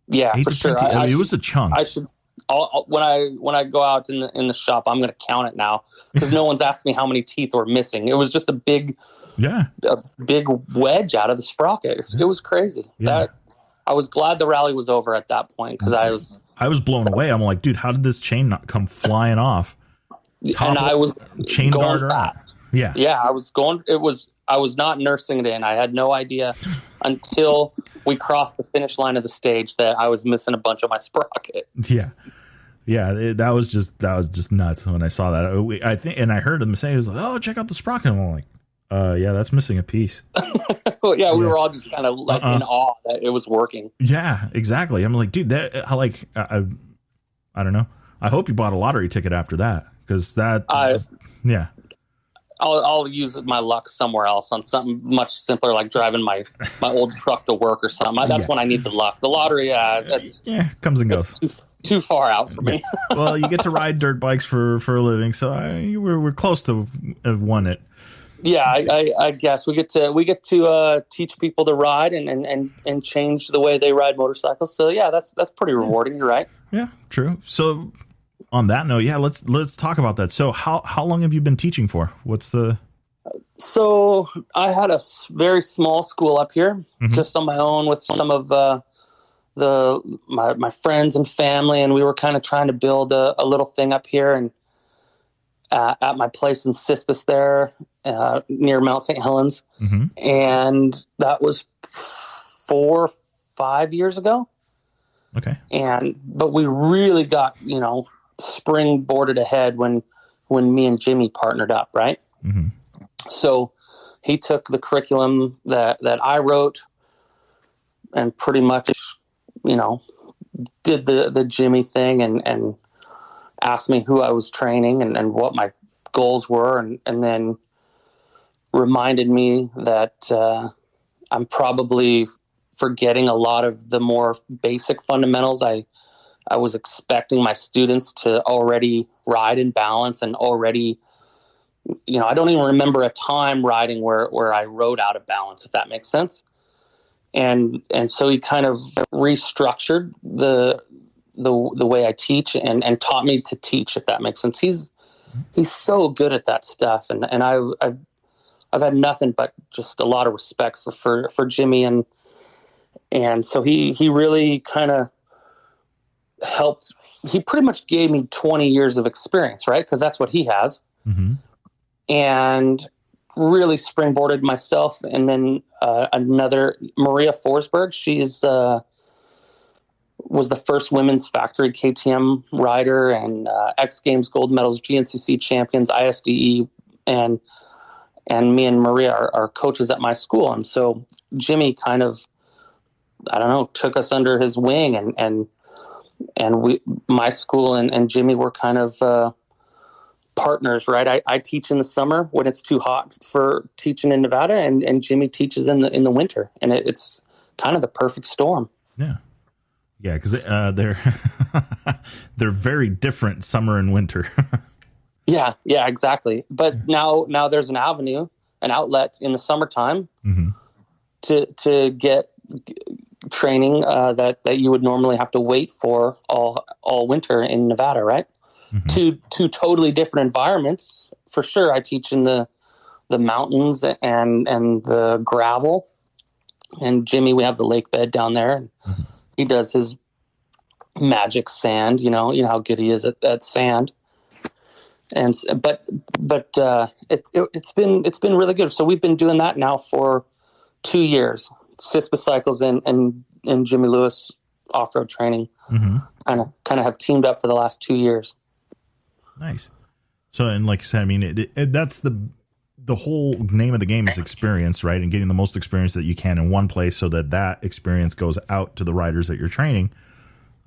Yeah, 8 for to sure. 10 teeth. I mean, it was a chunk. I should. When I go out in the shop, I'm going to count it now because no one's asked me how many teeth were missing. It was just a big wedge out of the sprocket. It was crazy. Yeah. I was glad the rally was over at that point because I was blown away. I'm like, dude, how did this chain not come flying off? And I was chain going fast. Yeah. Yeah, I was going. I was not nursing it in. I had no idea until we crossed the finish line of the stage that I was missing a bunch of my sprocket. Yeah. Yeah, that was just nuts when I saw that. I think, and I heard him say, "He was like, oh, check out the sprocket." And I'm like, yeah, that's missing a piece. Well, yeah, we were all just kind of like in awe that it was working. Yeah, exactly. I'm like, dude, that I don't know. I hope you bought a lottery ticket after that because yeah. I'll use my luck somewhere else on something much simpler, like driving my old truck to work or something. That's when I need the luck. The lottery, comes and goes. Too far out for me. Well, you get to ride dirt bikes for a living, so we're close to have won it. Yeah, I guess we get to teach people to ride and change the way they ride motorcycles. So yeah, that's pretty rewarding. You're right. Yeah, true. So on that note, yeah, let's talk about that. So how long have you been teaching for? What's the? So I had a very small school up here, just on my own with some of my friends and family, and we were kind of trying to build a little thing up here and at my place in Cispus there near Mount St. Helens, and that was 4 or 5 years ago. Okay. But we really got, springboarded ahead when me and Jimmy partnered up, right? Mm-hmm. So he took the curriculum that I wrote and pretty much, did the Jimmy thing and asked me who I was training and what my goals were. And then reminded me that I'm probably forgetting a lot of the more basic fundamentals. I was expecting my students to already ride in balance and already, I don't even remember a time riding where I rode out of balance, if that makes sense. And so he kind of restructured the way I teach and taught me to teach, if that makes sense. He's so good at that stuff. And I've had nothing but just a lot of respect for Jimmy. And so he really kind of helped. He pretty much gave me 20 years of experience, right? Because that's what he has. Mm-hmm. And really springboarded myself. And then another, Maria Forsberg, she's was the first women's factory KTM rider and X Games gold medals, GNCC champions, ISDE, and me and Maria are coaches at my school. And so Jimmy kind of, took us under his wing and my school and Jimmy were kind of partners, right? I teach in the summer when it's too hot for teaching in Nevada, and Jimmy teaches in the winter, and it's kind of the perfect storm. Yeah, because they're they're very different, summer and winter. yeah, exactly. But now there's an outlet in the summertime to get training that you would normally have to wait for all winter in Nevada, right? Mm-hmm. Two totally different environments for sure. I teach in the mountains and the gravel, and Jimmy, we have the lake bed down there, and he does his magic sand. You know how good he is at sand. And but it's been really good. So we've been doing that now for 2 years. Cispus Cycles and Jimmy Lewis Off-Road Training kind of have teamed up for the last 2 years. Nice. So, and like you said, I mean, that's the whole name of the game is experience, right? And getting the most experience that you can in one place so that experience goes out to the riders that you're training.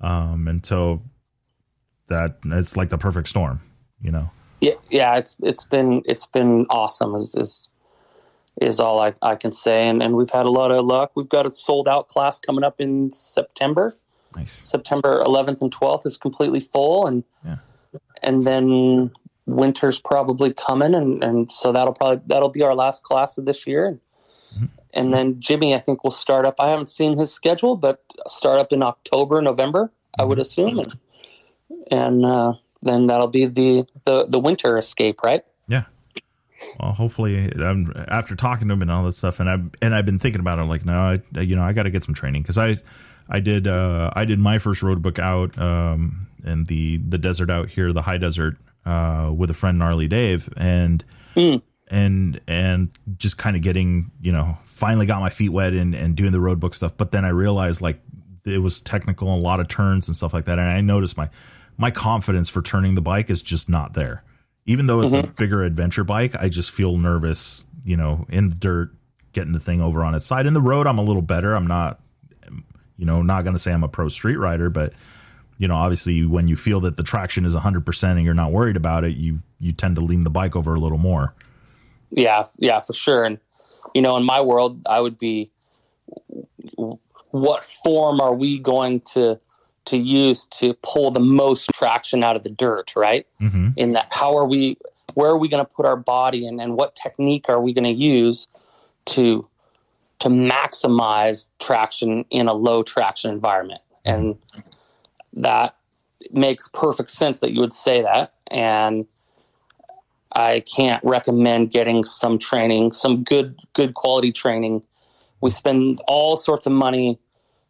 And so that it's like the perfect storm, Yeah, it's been awesome is all I can say. And we've had a lot of luck. We've got a sold out class coming up in September. Nice. September 11th and 12th is completely full. And then winter's probably coming. And so that'll be our last class of this year. And then Jimmy, I think, will start up. I haven't seen his schedule, but start up in October, November, I would assume. And then that'll be the winter escape, right? Yeah. Well, hopefully, after talking to him and all this stuff, and I've been thinking about it. I'm like, no, I got to get some training, because I did my first road book out in the desert out here, the high desert, with a friend, Gnarly Dave, and just kind of getting, finally got my feet wet and doing the road book stuff. But then I realized, like, it was technical and a lot of turns and stuff like that, and I noticed my confidence for turning the bike is just not there. Even though it's a bigger adventure bike, I just feel nervous, in the dirt, getting the thing over on its side. In the road, I'm a little better. I'm not, not going to say I'm a pro street rider, but, obviously when you feel that the traction is 100% and you're not worried about it, you tend to lean the bike over a little more. Yeah, for sure. And, in my world, I would be, what form are we going to use to pull the most traction out of the dirt, right? In that, where are we going to put our body, and what technique are we going to use to maximize traction in a low traction environment? And that makes perfect sense that you would say that. And I can't recommend getting some training, some good quality training. We spend all sorts of money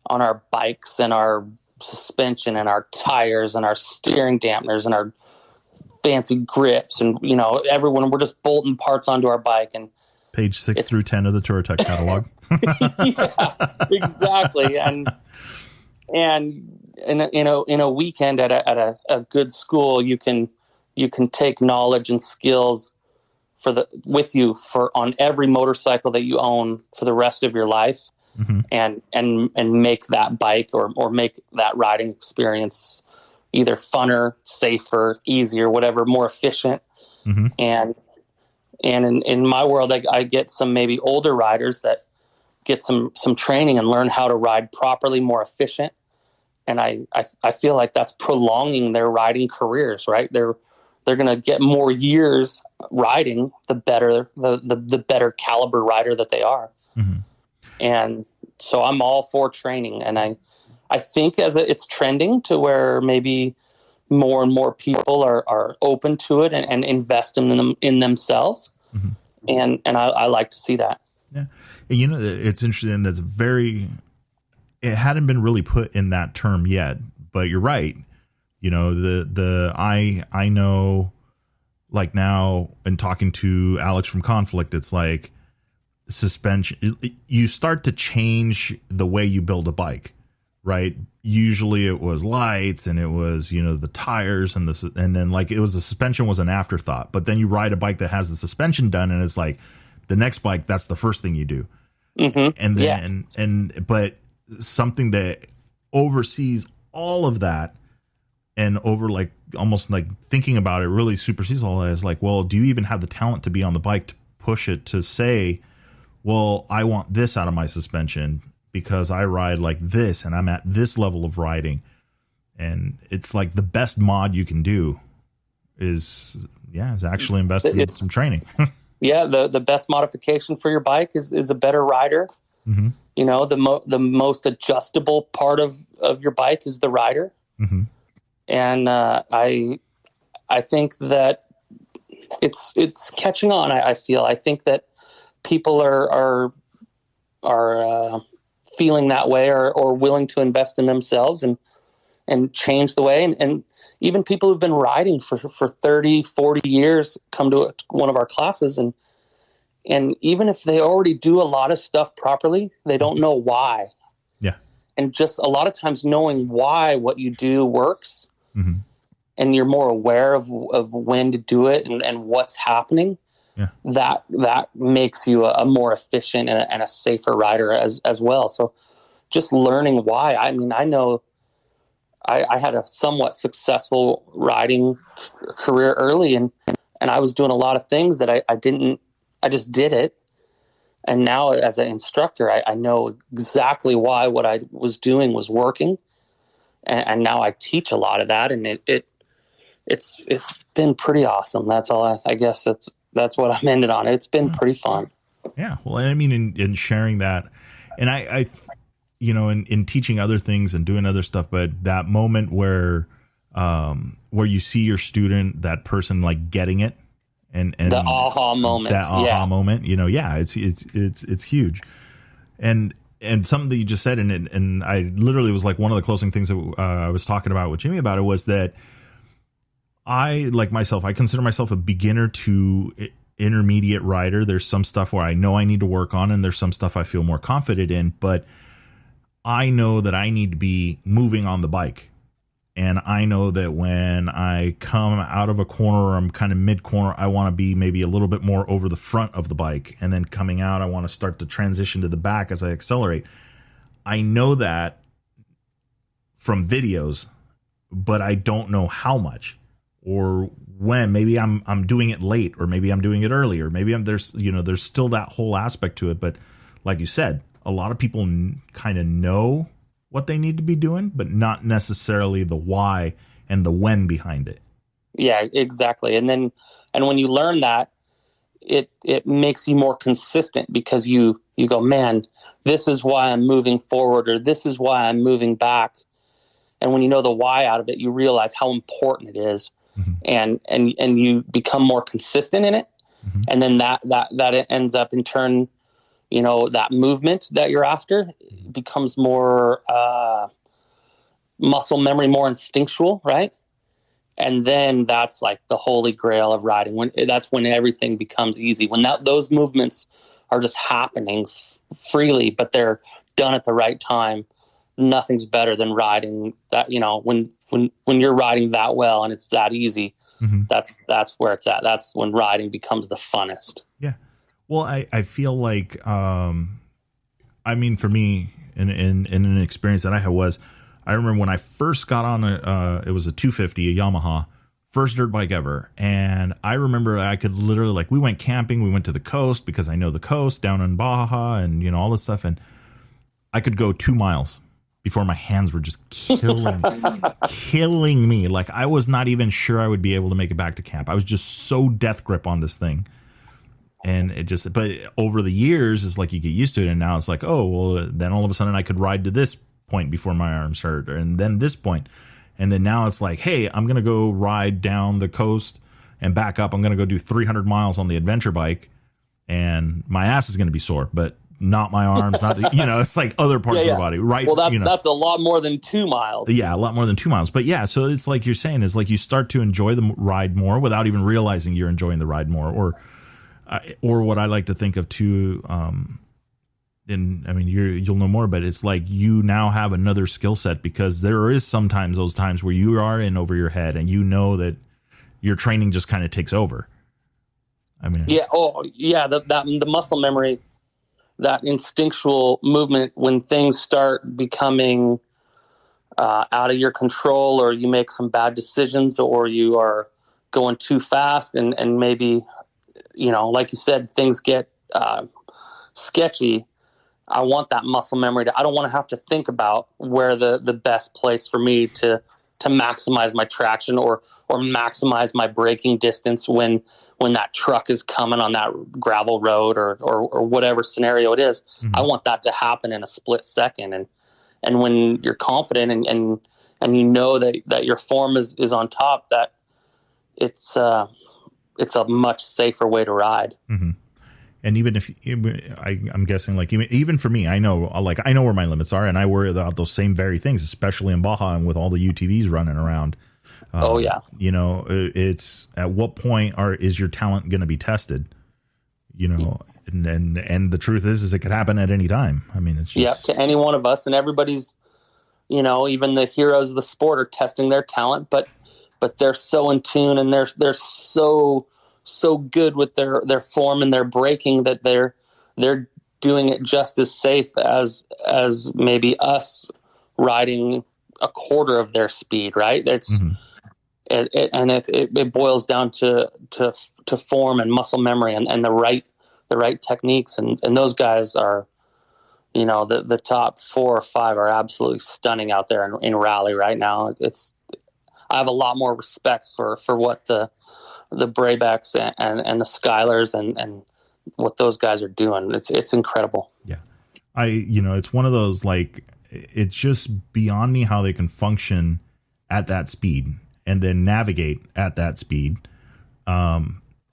on our bikes and our suspension and our tires and our steering dampeners and our fancy grips, and everyone, we're just bolting parts onto our bike. And page 6 through 10 of the Touratech catalog. Yeah, exactly. And in a weekend at a good school, you can take knowledge and skills with you on every motorcycle that you own for the rest of your life. And make that bike or make that riding experience either funner, safer, easier, whatever, more efficient. And in my world, I get some maybe older riders that get some training and learn how to ride properly, more efficient. And I feel like that's prolonging their riding careers, right? They're going to get more years riding, the better the better caliber rider that they are. And so I'm all for training. And I think it's trending to where maybe more and more people are open to it and invest in themselves. And I like to see that. Yeah. It's interesting. It hadn't been really put in that term yet, but you're right. I know, like, now, and talking to Alex from Conflict, it's like, suspension, you start to change the way you build a bike, right? Usually it was lights and it was, the tires and then, like, it was the suspension was an afterthought, but then you ride a bike that has the suspension done, and it's like the next bike, that's the first thing you do. And then, but something that oversees all of that and almost like thinking about it really supersedes all that is like, well, do you even have the talent to be on the bike to push it to say, well, I want this out of my suspension because I ride like this and I'm at this level of riding. And it's like the best mod you can do is actually invest in some training. Yeah. The best modification for your bike is a better rider. The most adjustable part of your bike is the rider. And I think that it's catching on. I think that people are feeling that way or willing to invest in themselves and change the way. And even people who've been riding for 30, 40 years come to one of our classes. And even if they already do a lot of stuff properly, they don't know why. Yeah. And just a lot of times knowing why what you do works, and you're more aware of when to do it and what's happening. Yeah. That makes you a more efficient and a safer rider as well. So just learning why. I mean, I know I had a somewhat successful riding career early, and I was doing a lot of things that I just did it. And now as an instructor, I know exactly why what I was doing was working. And now I teach a lot of that, and it's been pretty awesome. That's all I guess that's what I'm ended on. It's been pretty fun. Yeah. Well, I mean, in sharing that, and I you know, in teaching other things and doing other stuff, but that moment where you see your student, that person like getting it, and The aha moment. that aha moment, you know, yeah, it's huge. And something that you just said, and I literally was like, one of the closing things that I was talking about with Jimmy about it was that I, like myself, I consider myself a beginner to intermediate rider. There's some stuff where I know I need to work on, and there's some stuff I feel more confident in, but I know that I need to be moving on the bike. And I know that when I come out of a corner, or I'm kind of mid corner, I want to be maybe a little bit more over the front of the bike. And then coming out, I want to start to transition to the back as I accelerate. I know that from videos, but I don't know how much or when. Maybe I'm doing it late, or maybe I'm doing it early, or maybe there's still that whole aspect to it. But like you said, a lot of people kind of know what they need to be doing, but not necessarily the why and the when behind it. Yeah, exactly. And when you learn that, it makes you more consistent, because you go, man, this is why I'm moving forward, or this is why I'm moving back. And when you know the why out of it, you realize how important it is. Mm-hmm. and you become more consistent in it. Mm-hmm. And then that ends up in turn, you know, that movement that you're after becomes more muscle memory, more instinctual, right? And then that's like the holy grail of riding. That's when everything becomes easy. When those movements are just happening freely, but they're done at the right time. Nothing's better than riding that. You know, when you're riding that well and it's that easy, mm-hmm. that's where it's at. That's when riding becomes the funnest. Yeah. Well, I feel like, I mean, for me, in an experience that I had was, I remember when I first got on it was a 250, a Yamaha, first dirt bike ever. And I remember I could literally, like, we went camping, we went to the coast because I know the coast down in Baja and, you know, all this stuff. And I could go 2 miles before my hands were just killing me. Like, I was not even sure I would be able to make it back to camp. I was just so death grip on this thing. And it just, but over the years, it's like you get used to it. And now it's like, oh, well, then all of a sudden I could ride to this point before my arms hurt, and then this point. And then now it's like, hey, I'm going to go ride down the coast and back up. I'm going to go do 300 miles on the adventure bike, and my ass is going to be sore, but not my arms, not the, you know, it's like other parts of the body, right? Well, that's a lot more than 2 miles. Yeah, a lot more than 2 miles. But yeah, so it's like you're saying, is like you start to enjoy the ride more without even realizing you're enjoying the ride more, or what I like to think of too. And I mean, you'll know more, but it's like you now have another skill set, because there is sometimes those times where you are in over your head, and you know that your training just kind of takes over. I mean, yeah. Oh, yeah. The muscle memory, that instinctual movement, when things start becoming out of your control, or you make some bad decisions, or you are going too fast, and maybe, you know, like you said, things get sketchy. I want that muscle memory I don't want to have to think about where the best place for me to maximize my traction or maximize my braking distance when that truck is coming on that gravel road or whatever scenario it is. Mm-hmm. I want that to happen in a split second. And when you're confident and you know that your form is on top, that it's a much safer way to ride. Mm-hmm. And even if I'm guessing, like, even for me, I know where my limits are, and I worry about those same very things, especially in Baja and with all the UTVs running around. Oh yeah. You know, it's at what point is your talent going to be tested? You know, and the truth is it could happen at any time. I mean, it's just, to any one of us, and everybody's, you know, even the heroes of the sport are testing their talent, but they're so in tune, and they're so good with their form and their braking that they're doing it just as safe as maybe us riding a quarter of their speed, right? It's mm-hmm. it boils down to form and muscle memory and the right techniques, and those guys are, you know, the top 4 or 5 are absolutely stunning out there in rally right now. I have a lot more respect for what the Braybecks and the Skylers and what those guys are doing. It's incredible. Yeah. It's one of those, like, it's just beyond me how they can function at that speed and then navigate at that speed.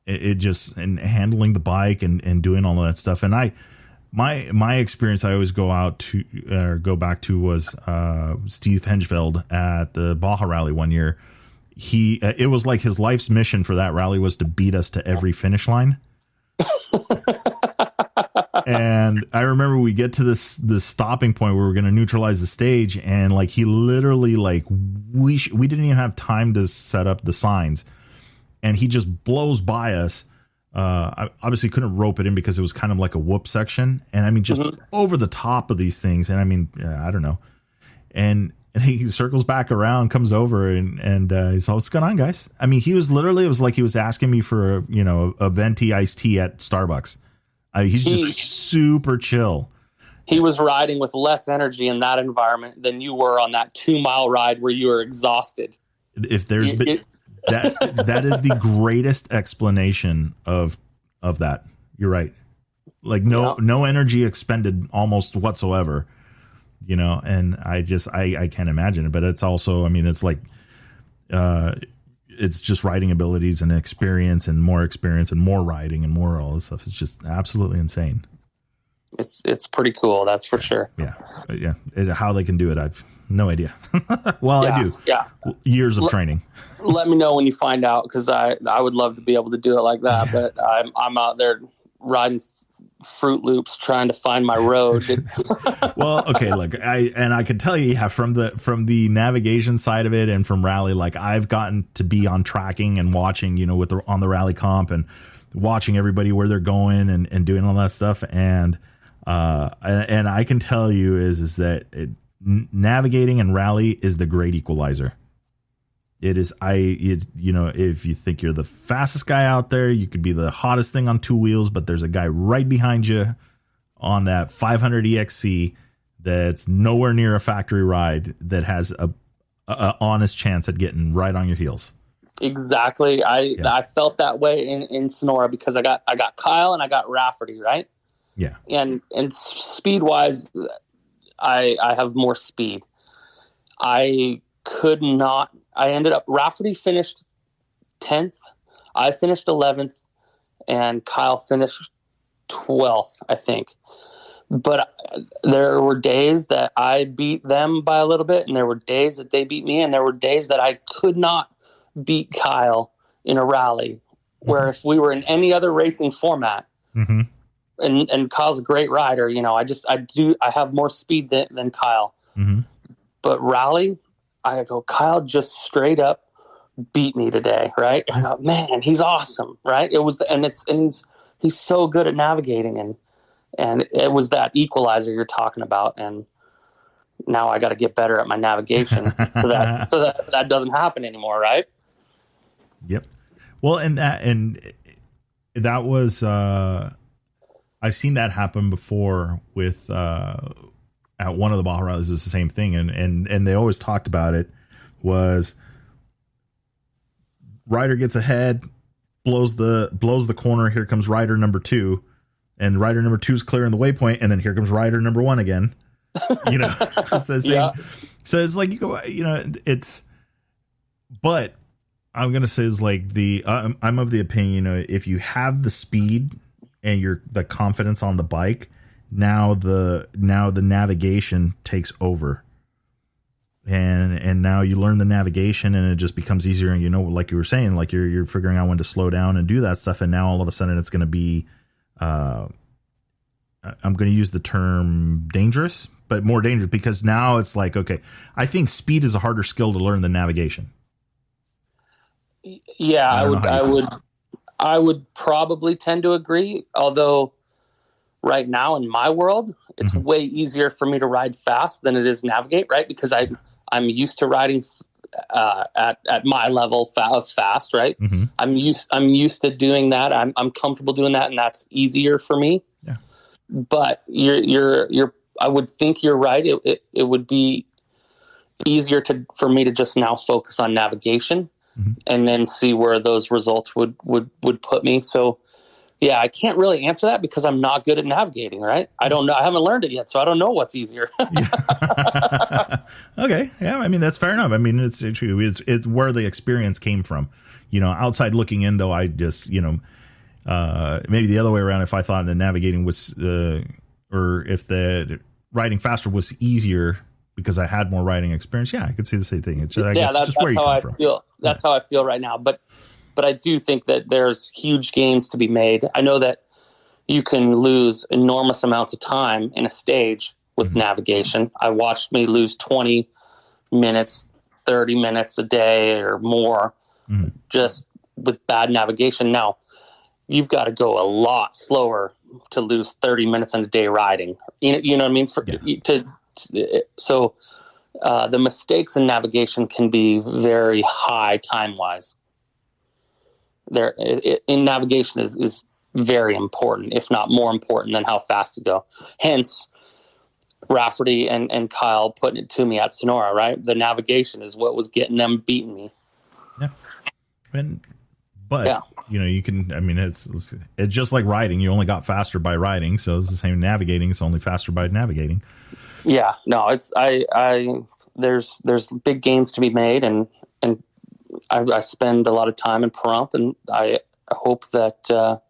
It just, and handling the bike and doing all of that stuff. And my experience, I always go back to was Steve Hengeveld at the Baja Rally one year. It was like his life's mission for that rally was to beat us to every finish line. And I remember we get to this stopping point where we're going to neutralize the stage, and like he literally, like, we didn't even have time to set up the signs, and he just blows by us. I obviously couldn't rope it in because it was kind of like a whoop section, and I mean just over the top of these things, and I mean I don't know, and he circles back around, comes over, and he's all, "What's going on, guys?" I mean, it was like he was asking me for a venti iced tea at Starbucks. He's just super chill. He was riding with less energy in that environment than you were on that 2-mile ride where you were exhausted. If there's that is the greatest explanation of that. You're right. Like no energy expended almost whatsoever. And I can't imagine it. But it's also, I mean, it's like it's just riding abilities and experience and more riding and more all this stuff. It's just absolutely insane. It's pretty cool. That's for sure. Yeah. How they can do it, I've no idea. Well, I do. Yeah. Years of training. Let me know when you find out, because I would love to be able to do it like that. But I'm out there riding Fruit Loops trying to find my road. Well, okay, look, I can tell you, from the navigation side of it and from rally, like I've gotten to be on tracking and watching, on the rally comp and watching everybody where they're going and doing all that stuff, and I can tell you is that navigating and rally is the great equalizer. It is. If you think you're the fastest guy out there, you could be the hottest thing on two wheels, but there's a guy right behind you on that 500 EXC that's nowhere near a factory ride that has a honest chance at getting right on your heels. Exactly. I felt that way in Sonora because I got Kyle and I got Rafferty, right? Yeah. And speed wise, I have more speed. I ended up, Rafferty finished 10th, I finished 11th, and Kyle finished 12th, I think. But there were days that I beat them by a little bit, and there were days that they beat me, and there were days that I could not beat Kyle in a rally, where if we were in any other racing format, and Kyle's a great rider, I have more speed than Kyle. But rally, I go, Kyle just straight up beat me today, right? I go, man, he's awesome, right? He's so good at navigating, and it was that equalizer you're talking about, and now I got to get better at my navigation so that doesn't happen anymore, right? Yep. Well, and that was I've seen that happen before with at one of the Baja rallies. It's the same thing, and they always talked about it was rider gets ahead, blows the corner. Here comes rider number 2, and rider number 2 is clearing the waypoint, and then here comes rider number 1 again. So it's like you go, it's. But I'm gonna say is like I'm of the opinion, if you have the speed and the confidence on the bike, now the navigation takes over, and now you learn the navigation, and it just becomes easier. And like you were saying, like you're figuring out when to slow down and do that stuff. And now all of a sudden it's going to be, I'm going to use the term dangerous, but more dangerous, because now it's like, okay, I think speed is a harder skill to learn than navigation. Yeah, I would probably tend to agree. Although right now in my world, it's way easier for me to ride fast than it is navigate, right? Because I'm used to riding at my level of fast, right? I'm used to doing that. I'm comfortable doing that, and that's easier for me. Yeah. But I would think you're right. It would be easier for me to just now focus on navigation and then see where those results would put me. So Yeah, I can't really answer that because I'm not good at navigating, right? I don't know. I haven't learned it yet, so I don't know what's easier. Okay. Yeah. I mean, that's fair enough. I mean, it's true. It's where the experience came from. Outside looking in, though, I just, maybe the other way around, if I thought the navigating was, or if the riding faster was easier because I had more riding experience, yeah, I could see the same thing. It's just where you come from. That's how I feel right now. But I do think that there's huge gains to be made. I know that you can lose enormous amounts of time in a stage with navigation. I watched me lose 20 minutes, 30 minutes a day or more just with bad navigation. Now, you've got to go a lot slower to lose 30 minutes in a day riding. You know what I mean? So the mistakes in navigation can be very high time-wise. In navigation is very important, if not more important than how fast you go. Hence, Rafferty and Kyle putting it to me at Sonora, right? The navigation is what was getting them beating me. Yeah. But you can, I mean, it's just like riding. You only got faster by riding. So it's the same navigating. It's only faster by navigating. Yeah, no, there's big gains to be made. And I spend a lot of time in Pahrump, and I hope that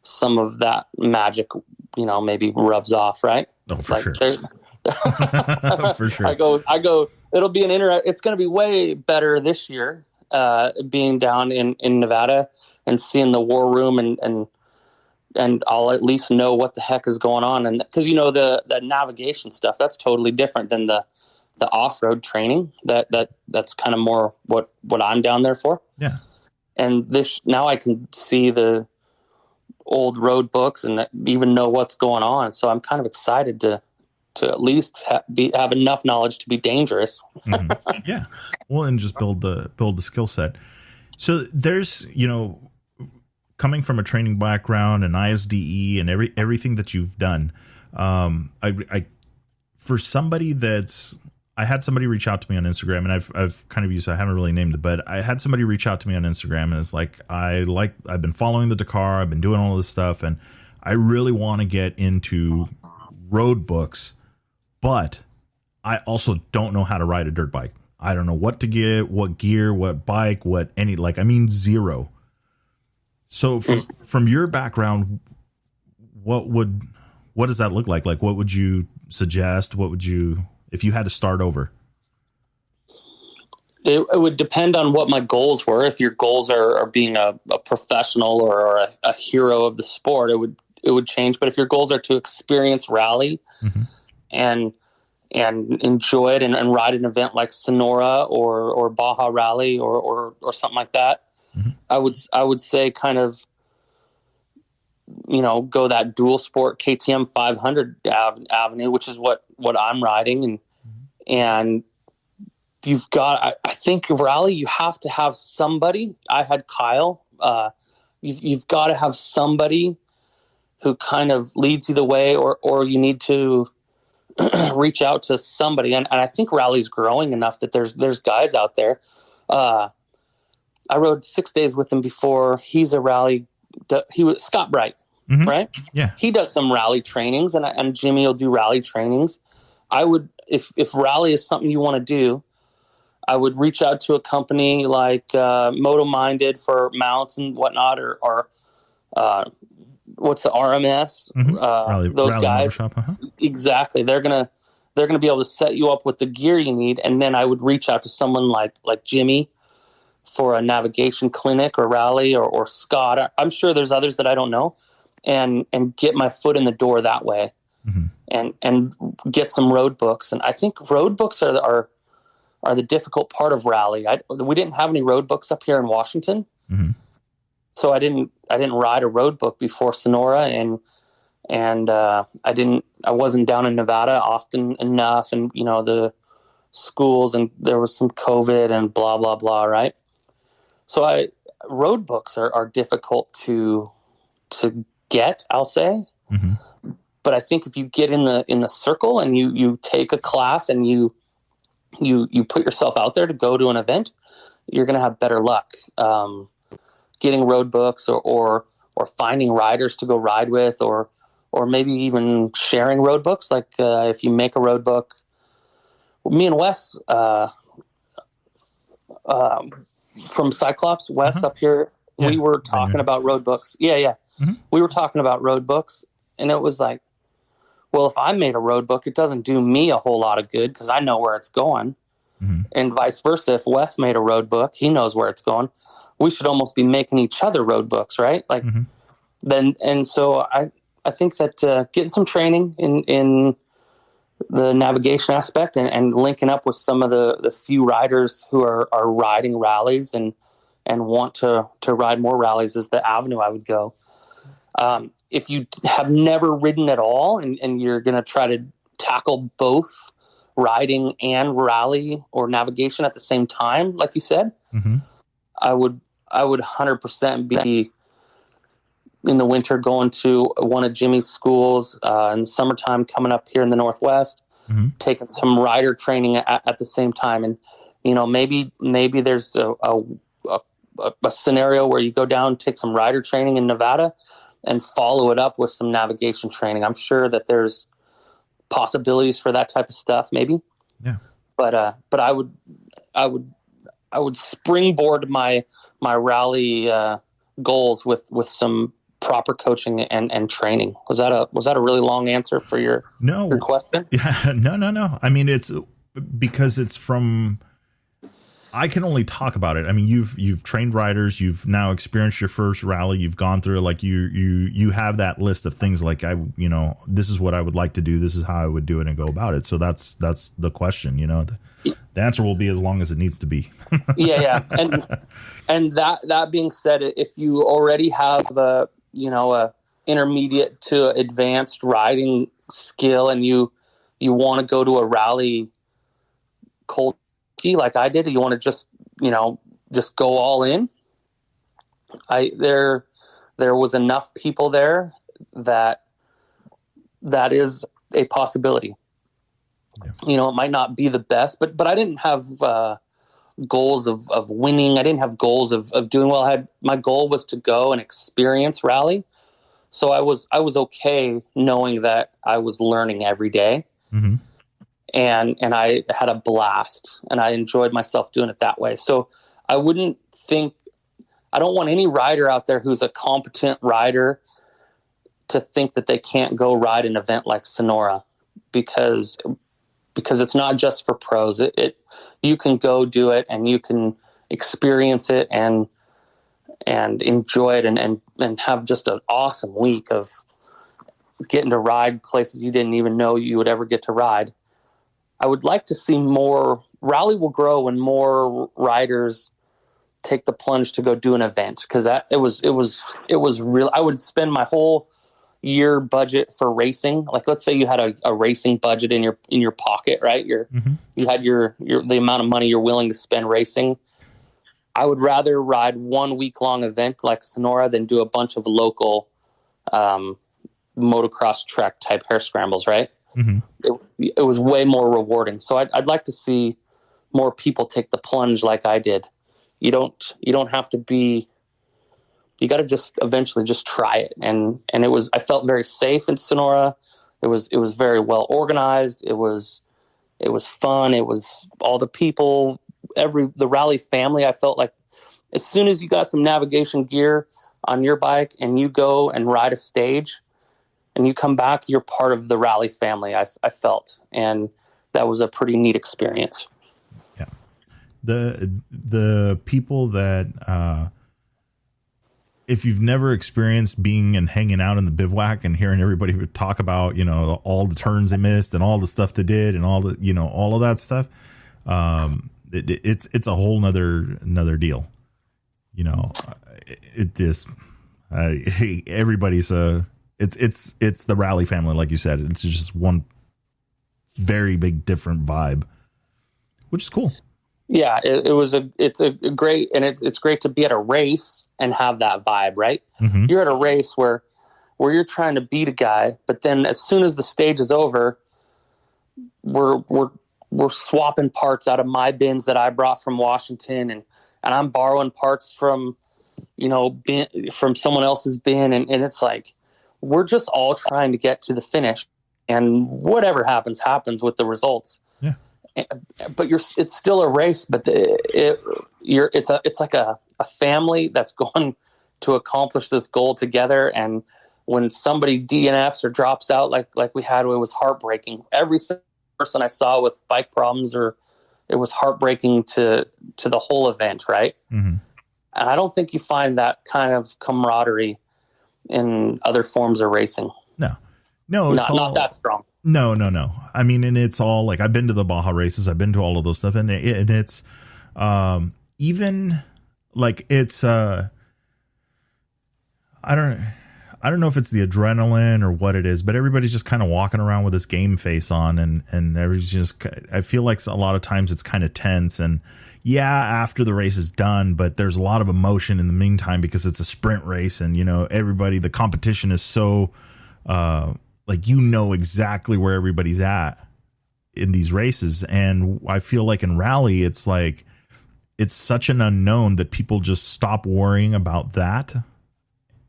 some of that magic, maybe rubs off, right? Oh, for sure. For sure. I go, it'll be it's going to be way better this year, being down in Nevada and seeing the war room and I'll at least know what the heck is going on. And because, the navigation stuff, that's totally different than the off-road training that's kind of more what I'm down there for. Yeah. And now I can see the old road books and even know what's going on. So I'm kind of excited to at least have enough knowledge to be dangerous. Yeah. Well, and just build the skill set. So there's, coming from a training background and ISDE and everything that you've done, for somebody I had somebody reach out to me on Instagram, and I've kind of I haven't really named it, but I had somebody reach out to me on Instagram, and it's like, I've been following the Dakar, I've been doing all this stuff, and I really want to get into road books, but I also don't know how to ride a dirt bike. I don't know what to get, what gear, what bike, zero. So from your background, what does that look like? Like, what would you suggest? If you had to start over? It would depend on what my goals were. If your goals are being a professional or a hero of the sport, it would change. But if your goals are to experience rally and enjoy it and ride an event like Sonora or Baja Rally or something like that, I would say kind of, go that dual sport KTM 500 avenue, which is what I'm riding. And you've got, I think rally, you have to have somebody. I had Kyle, you've got to have somebody who kind of leads you the way, or you need to reach out to somebody. And I think rally's growing enough that there's guys out there. I rode 6 days with him before. He's a rally. He was Scott Bright, right? Yeah. He does some rally trainings, and Jimmy will do rally trainings. I would, if rally is something you want to do, I would reach out to a company like Moto Minded for mounts and whatnot, or what's the RMS? Those rally guys, exactly. They're gonna be able to set you up with the gear you need, and then I would reach out to someone like Jimmy for a navigation clinic or rally, or Scott. I'm sure there's others that I don't know, and get my foot in the door that way, and get some road books. And I think road books are the difficult part of rally. We didn't have any road books up here in Washington, so I didn't ride a road book before Sonora, and I wasn't down in Nevada often enough, and the schools, and there was some COVID and blah blah blah, right? So road books are difficult to get, I'll say. But I think if you get in the circle and you take a class and you put yourself out there to go to an event, you're going to have better luck getting road books or finding riders to go ride with, or maybe even sharing road books. Like if you make a road book, me and Wes from Cyclops, Wes up here, we were talking about road books. Yeah. Mm-hmm. We were talking about road books, and it was like, well, if I made a road book, it doesn't do me a whole lot of good because I know where it's going. Mm-hmm. And vice versa. If Wes made a road book, he knows where it's going. We should almost be making each other road books, right? Like so I think that getting some training in the navigation aspect and linking up with some of the few riders who are riding rallies and want to ride more rallies is the avenue I would go. If you have never ridden at all and you're going to try to tackle both riding and rally or navigation at the same time, like you said, I would 100% be in the winter going to one of Jimmy's schools, in the summertime coming up here in the Northwest, taking some rider training at the same time. And, maybe there's a scenario where you go down, take some rider training in Nevada and follow it up with some navigation training. I'm sure that there's possibilities for that type of stuff, maybe. Yeah. But I would springboard my rally goals with some proper coaching and training. Was that a really long answer for your question? Yeah, no. I mean, it's because it's from. I can only talk about it. I mean, you've trained riders. You've now experienced your first rally. You've gone through like you have that list of things like this is what I would like to do. This is how I would do it and go about it. So that's the question. The answer will be as long as it needs to be. Yeah. And that being said, if you already have a intermediate to advanced riding skill and you want to go to a rally cold like I did, you want to just go all in. There was enough people there that is a possibility. Yeah. It might not be the best, but I didn't have goals of winning. I didn't have goals of doing well. My goal was to go and experience rally. So I was okay knowing that I was learning every day. Mm-hmm. And I had a blast and I enjoyed myself doing it that way. So I don't want any rider out there who's a competent rider to think that they can't go ride an event like Sonora because it's not just for pros. You can go do it and you can experience it and enjoy it and have just an awesome week of getting to ride places you didn't even know you would ever get to ride. I would like to see more. Rally will grow when more riders take the plunge to go do an event, because it was real. I would spend my whole year budget for racing. Like, let's say you had a racing budget in your pocket, right? You had the amount of money you're willing to spend racing. I would rather ride 1 week long event like Sonora than do a bunch of local motocross track type hair scrambles, right? Mm-hmm. It was way more rewarding. So I'd like to see more people take the plunge like I did. You don't have to be. You got to just eventually just try it. And I felt very safe in Sonora. It was very well organized. It was fun. It was all the people, the rally family. I felt like as soon as you got some navigation gear on your bike and you go and ride a stage and you come back, you're part of the rally family. I felt, and that was a pretty neat experience. Yeah. The people that, if you've never experienced being and hanging out in the bivouac and hearing everybody talk about, all the turns they missed and all the stuff they did and all the, all of that stuff, it's a whole nother deal. It just, everybody's it's the rally family, like you said. It's just one very big different vibe, which is cool. Yeah, it's a great, and it's great to be at a race and have that vibe, right? Mm-hmm. You're at a race where you're trying to beat a guy, but then as soon as the stage is over, we're swapping parts out of my bins that I brought from Washington, and I'm borrowing parts from bin from someone else's bin. And it's like, we're just all trying to get to the finish, and whatever happens with the results. Yeah. But it's still a race, but it's like a family that's going to accomplish this goal together. And when somebody DNFs or drops out, like we had, it was heartbreaking. Every single person I saw with bike problems, it was heartbreaking to the whole event. Right. Mm-hmm. And I don't think you find that kind of camaraderie in other forms of racing. No, not that strong. No. I mean, and it's all like, I've been to the Baja races. I've been to all of those stuff. And it's, even like it's, I don't know if it's the adrenaline or what it is, but everybody's just kind of walking around with this game face on, and everybody's just, I feel like a lot of times it's kind of tense, and after the race is done, but there's a lot of emotion in the meantime because it's a sprint race, and everybody, the competition is so, like, exactly where everybody's at in these races. And I feel like in rally, it's like, it's such an unknown that people just stop worrying about that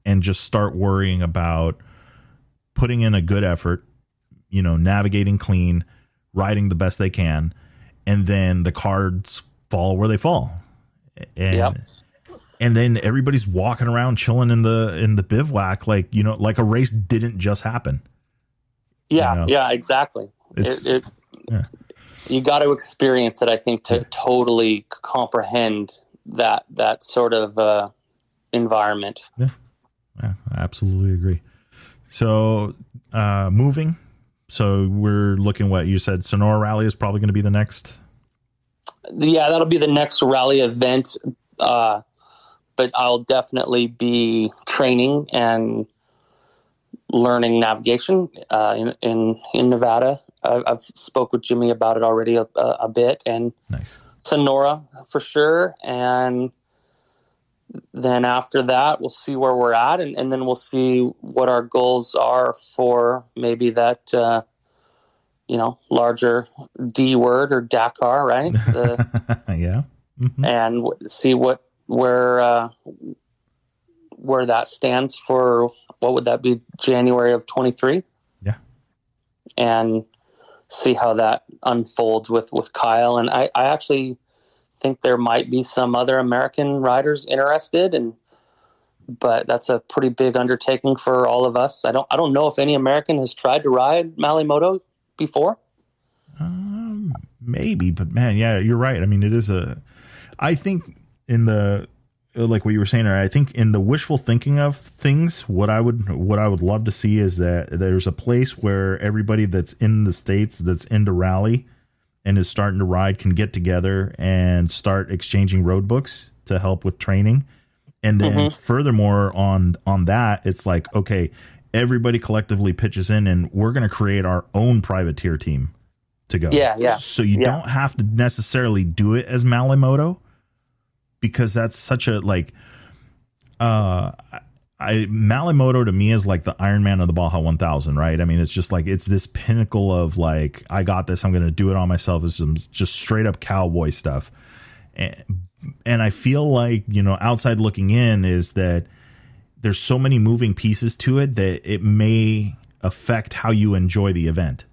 and just start worrying about putting in a good effort, navigating clean, riding the best they can. And then the cards fall where they fall. And then everybody's walking around chilling in the bivouac. Like, like a race didn't just happen. Yeah, exactly. You got to experience it, I think, to totally comprehend that sort of environment. Yeah, I absolutely agree. So moving. So we're looking, what you said, Sonora Rally is probably going to be the next. Yeah, that'll be the next rally event. But I'll definitely be training and learning navigation in Nevada. I've spoke with Jimmy about it already a bit, and nice. Sonora for sure. And then after that, we'll see where we're at, and then we'll see what our goals are for maybe that, larger D word or Dakar, right? Yeah. Mm-hmm. And see where that stands for. What would that be? January of 23. Yeah. And see how that unfolds with Kyle. And I actually think there might be some other American riders interested, but that's a pretty big undertaking for all of us. I don't know if any American has tried to ride Malimoto before. Maybe, but man, yeah, you're right. I mean, it is I think in the, like what you were saying, I think in the wishful thinking of things, what I would love to see is that there's a place where everybody that's in the States that's into rally and is starting to ride can get together and start exchanging road books to help with training. And then furthermore on that, it's like, okay, everybody collectively pitches in and we're going to create our own privateer team to go. Yeah. So you don't have to necessarily do it as Malimoto, because that's such a, like, Malimoto to me is like the Ironman of the Baja 1000, right? I mean, it's just like, it's this pinnacle of like, I got this, I'm going to do it on myself. It's some just straight up cowboy stuff. And I feel like, outside looking in is that there's so many moving pieces to it that it may affect how you enjoy the event.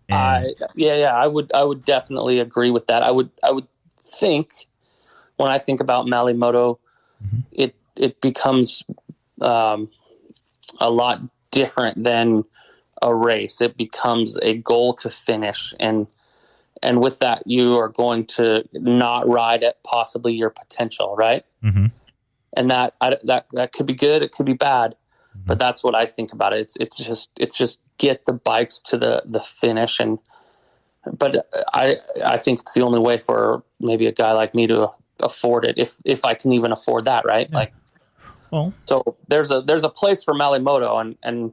I would definitely agree with that. I would think, when I think about Malimoto, it becomes a lot different than a race. It becomes a goal to finish, and with that, you are going to not ride at possibly your potential, right? Mm-hmm. And that could be good, it could be bad, but that's what I think about it. It's just get the bikes to the finish, but I think it's the only way for maybe a guy like me to afford it, if I can even afford that, right? Yeah. So there's a place for Malimoto, and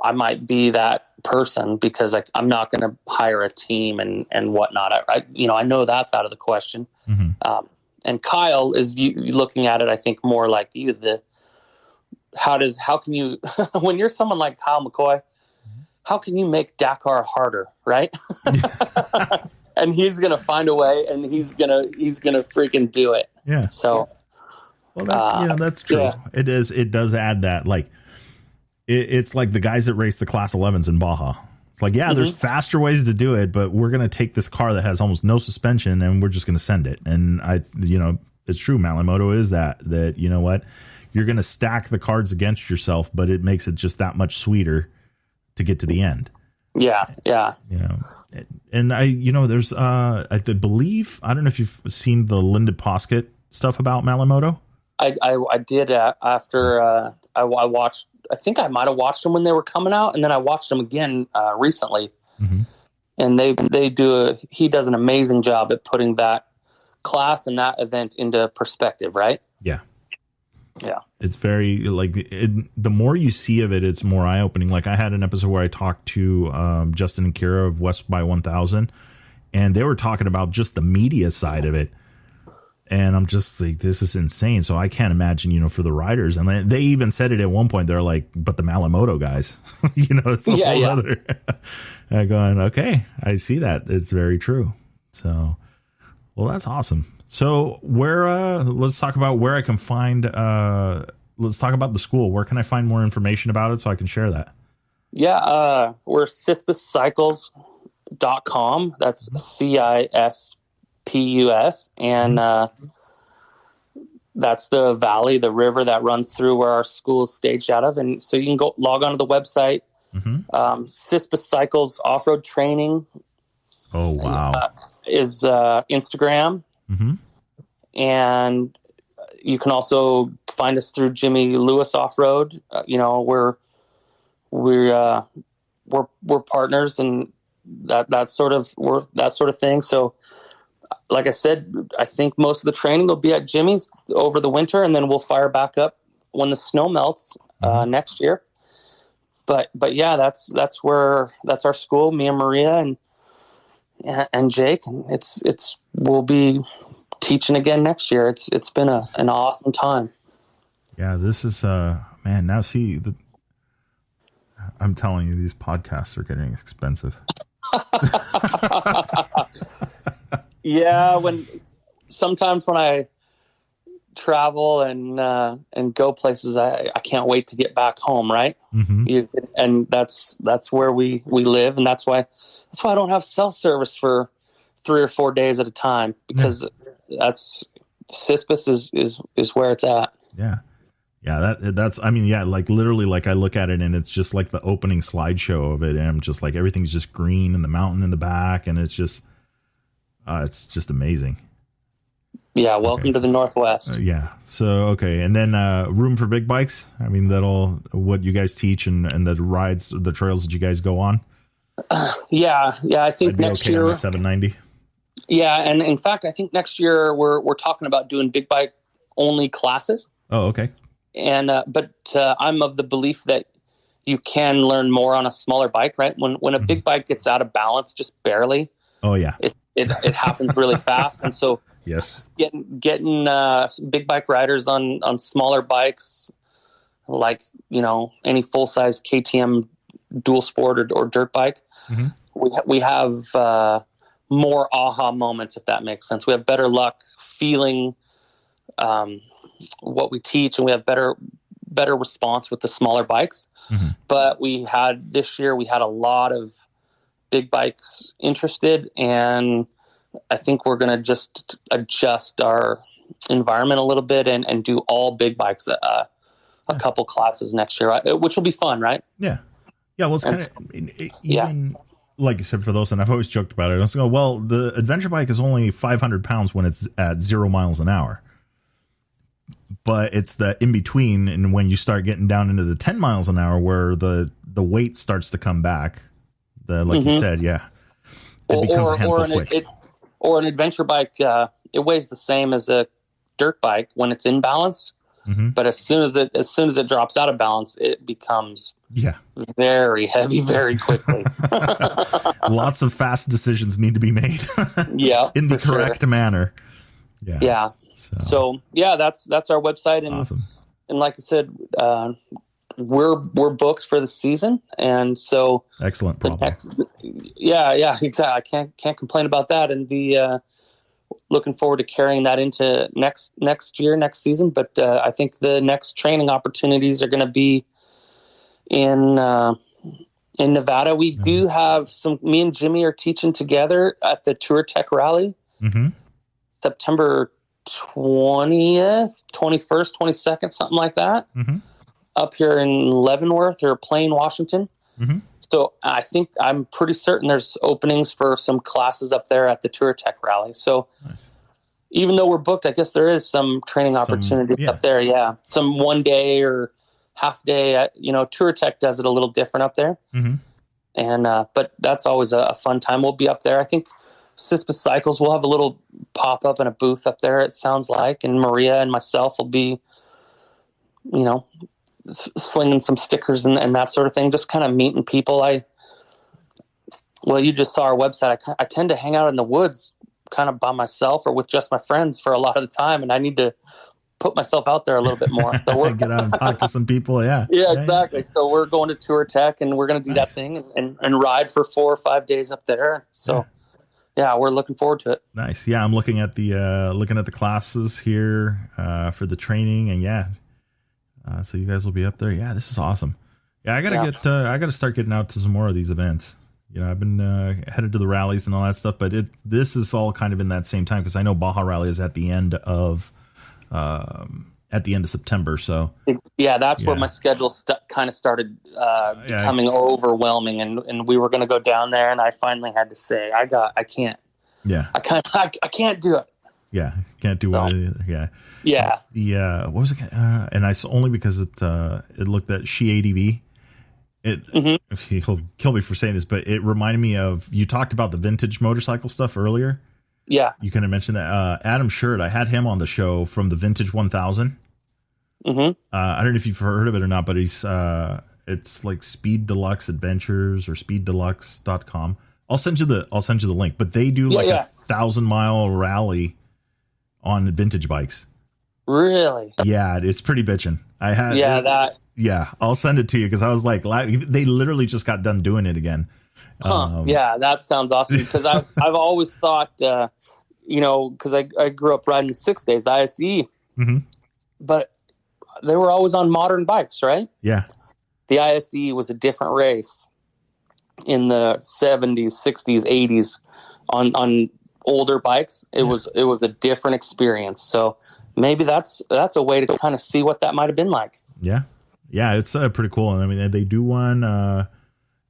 I might be that person because I'm not going to hire a team and whatnot. I know that's out of the question. Mm-hmm. And Kyle is looking at it, I think, more like you. How can you when you're someone like Kyle McCoy, how can you make Dakar harder, right? And he's gonna find a way, and he's gonna freaking do it. Yeah. So Well, that's true. Yeah. It does add that, like, it's like the guys that race the Class 11s in Baja. It's like, there's faster ways to do it, but we're going to take this car that has almost no suspension and we're just going to send it. And it's true. Malimoto is that, you know what, you're going to stack the cards against yourself, but it makes it just that much sweeter to get to the end. Yeah. And there's, I believe, I don't know if you've seen the Linda Poskett stuff about Malimoto. I did after I watched. I think I might have watched them when they were coming out, and then I watched them again recently. Mm-hmm. And he does an amazing job at putting that class and that event into perspective, right? Yeah. Yeah. It's very, like, the more you see of it, it's more eye opening. Like, I had an episode where I talked to Justin and Kira of West by 1000, and they were talking about just the media side of it. And I'm just like, this is insane. So I can't imagine, for the riders. And they even said it at one point. They're like, but the Malimoto guys, it's a whole other. I'm going, okay, I see that. It's very true. So, well, that's awesome. So let's talk about where I can find, let's talk about the school. Where can I find more information about it so I can share that? Yeah. We're CispusCycles.com. That's CISPUS. And that's the valley, the river that runs through where our school is staged out of. And so you can go log on to the website. Cispus Cycles Off-Road Training. Oh, wow. Is Instagram. And you can also find us through Jimmy Lewis Off-Road. We're partners, and that sort of thing. So, like I said, I think most of the training will be at Jimmy's over the winter, and then we'll fire back up when the snow melts next year. But yeah, that's our school. Me and Maria and Jake, and we'll be teaching again next year. It's been an awesome time. Yeah, this is man. Now see, I'm telling you, these podcasts are getting expensive. Yeah, sometimes when I travel and go places, I can't wait to get back home, right? And that's where we live, and that's why I don't have cell service for 3 or 4 days at a time, because that's Cispus is where it's at. Yeah. That's like literally, like I look at it and it's just like the opening slideshow of it, and I'm just like, everything's just green and the mountain in the back, and it's just amazing. Yeah, welcome to the Northwest. Yeah. So, okay. And then room for big bikes? I mean, what you guys teach and the rides, the trails that you guys go on? Yeah. I think next year. On the 790? Yeah. And in fact, I think next year we're talking about doing big bike only classes. Oh, okay. And, but I'm of the belief that you can learn more on a smaller bike, right? When a big bike gets out of balance, just barely. Oh, yeah. It happens really fast. And so, yes, getting big bike riders on smaller bikes, like, any full size KTM dual sport or dirt bike, we have more aha moments, if that makes sense. We have better luck feeling what we teach, and we have better response with the smaller bikes. But this year we had a lot of big bikes interested, and I think we're going to just adjust our environment a little bit and do all big bikes a couple classes next year, which will be fun, right? Yeah. Well, it's kind of even like you said, for those, and I've always joked about it. I was going, well, the adventure bike is only 500 pounds when it's at 0 miles an hour, but it's the in between, and when you start getting down into the 10 miles an hour, where the weight starts to come back. Like you said, it becomes a handful quick. Or an adventure bike, it weighs the same as a dirt bike when it's in balance, but as soon as it drops out of balance, it becomes very heavy very quickly. Lots of fast decisions need to be made. In the correct manner. Yeah. So that's our website, and awesome. And like I said, we're booked for the season, and so excellent problem. Exactly. I can't complain about that. And looking forward to carrying that into next year, next season. But I think the next training opportunities are going to be in Nevada. We do have me and Jimmy are teaching together at the Tour Tech Rally, September 20th, 21st, 22nd, something like that, up here in Leavenworth or Plain, Washington. So I'm pretty certain there's openings for some classes up there at the Tour Tech Rally. So even though we're booked, I guess there is some training opportunity up there. Yeah. Some 1 day or half day, Tour Tech does it a little different up there. And, but that's always a fun time. We'll be up there. I think Cispus Cycles will have a little pop up in a booth up there, it sounds like. And Maria and myself will be, slinging some stickers and that sort of thing, just kind of meeting people. You just saw our website. I tend to hang out in the woods kind of by myself or with just my friends for a lot of the time, and I need to put myself out there a little bit more. So we're get out and talk to some people. Yeah, exactly. So we're going to Tour Tech, and we're going to do that thing and ride for 4 or 5 days up there. So yeah, we're looking forward to it. Nice. Yeah, I'm looking at the classes here for the training, and so you guys will be up there. Yeah, this is awesome. Yeah, I gotta start getting out to some more of these events. I've been headed to the rallies and all that stuff, but this is all kind of in that same time, because I know Baja Rally is at the end of September. So that's where my schedule kind of started becoming overwhelming, and we were going to go down there, and I finally had to say I can't. Yeah, I can't do it. Yeah, can't do it either. Yeah. Yeah. The what was it? And I only because it looked at She ADV. He'll kill me for saying this, but it reminded me of, you talked about the vintage motorcycle stuff earlier. Yeah. You kind of mentioned that. Adam Shirt, I had him on the show from the Vintage 1000. I don't know if you've heard of it or not, but it's like Speed Deluxe Adventures or speeddeluxe.com. I'll send you the link, but they do a 1,000-mile rally on vintage bikes. Really? Yeah, it's pretty bitchin'. I'll send it to you, because I was like, they literally just got done doing it again. That sounds awesome, because I've always thought, because I grew up riding the 6 days, the ISD, but they were always on modern bikes, right? Yeah. The ISD was a different race in the 70s, 60s, 80s on older bikes. It was a different experience. So maybe that's a way to kind of see what that might have been like. Yeah, it's pretty cool. And I mean, they do one.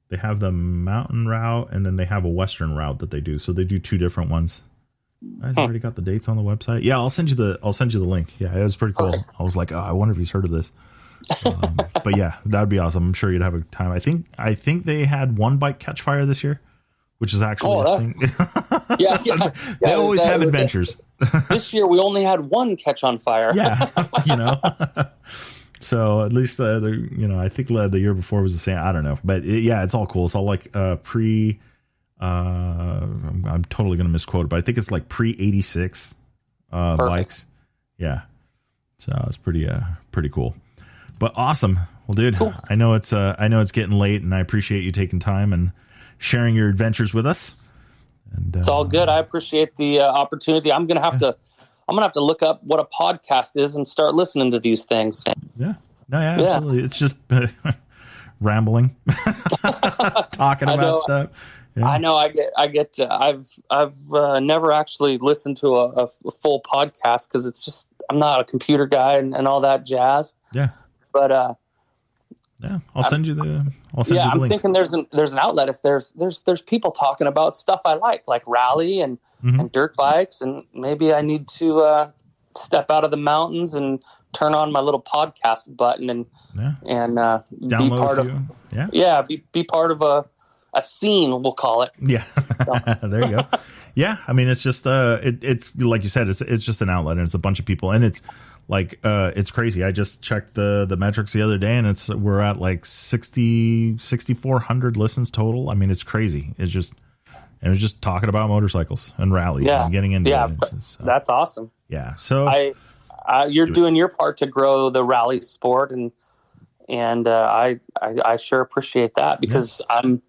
They have the mountain route, and then they have a western route that they do. So they do two different ones. I've already got the dates on the website. Yeah, I'll send you the link. Yeah, it was pretty cool. Okay. I was like, I wonder if he's heard of this. But yeah, that'd be awesome. I'm sure you'd have a time. I think they had one bike catch fire this year, which is actually a thing. They always have adventures. This year we only had one catch on fire. So at least I think the year before was the same. I don't know, but it's all cool. It's all like pre. I'm totally gonna misquote it, but I think it's like pre-86 bikes. Yeah, so it's pretty cool. But awesome. Well, dude, cool. I know it's getting late, and I appreciate you taking time and sharing your adventures with us. And it's all good. I appreciate the opportunity. I'm gonna have to look up what a podcast is and start listening to these things. Yeah. No, yeah, absolutely. It's just rambling, talking about stuff. Yeah. I know. I've never actually listened to a full podcast, because it's just, I'm not a computer guy and all that jazz. Yeah. But I'll send you the link. I'm thinking there's an outlet if there's people talking about stuff I like rally and dirt bikes, and maybe I need to step out of the mountains and turn on my little podcast button and be part of be part of a scene, we'll call it. Yeah. So. There you go. Yeah, I mean, it's just it's like you said, it's just an outlet, and it's a bunch of people, and it's like it's crazy. I just checked the metrics the other day, and we're at like 6,400 listens total. I mean, it's crazy. It's just talking about motorcycles and rally and getting into it. So, that's awesome. Yeah. So you're doing your part to grow the rally sport, and I sure appreciate that, because I'm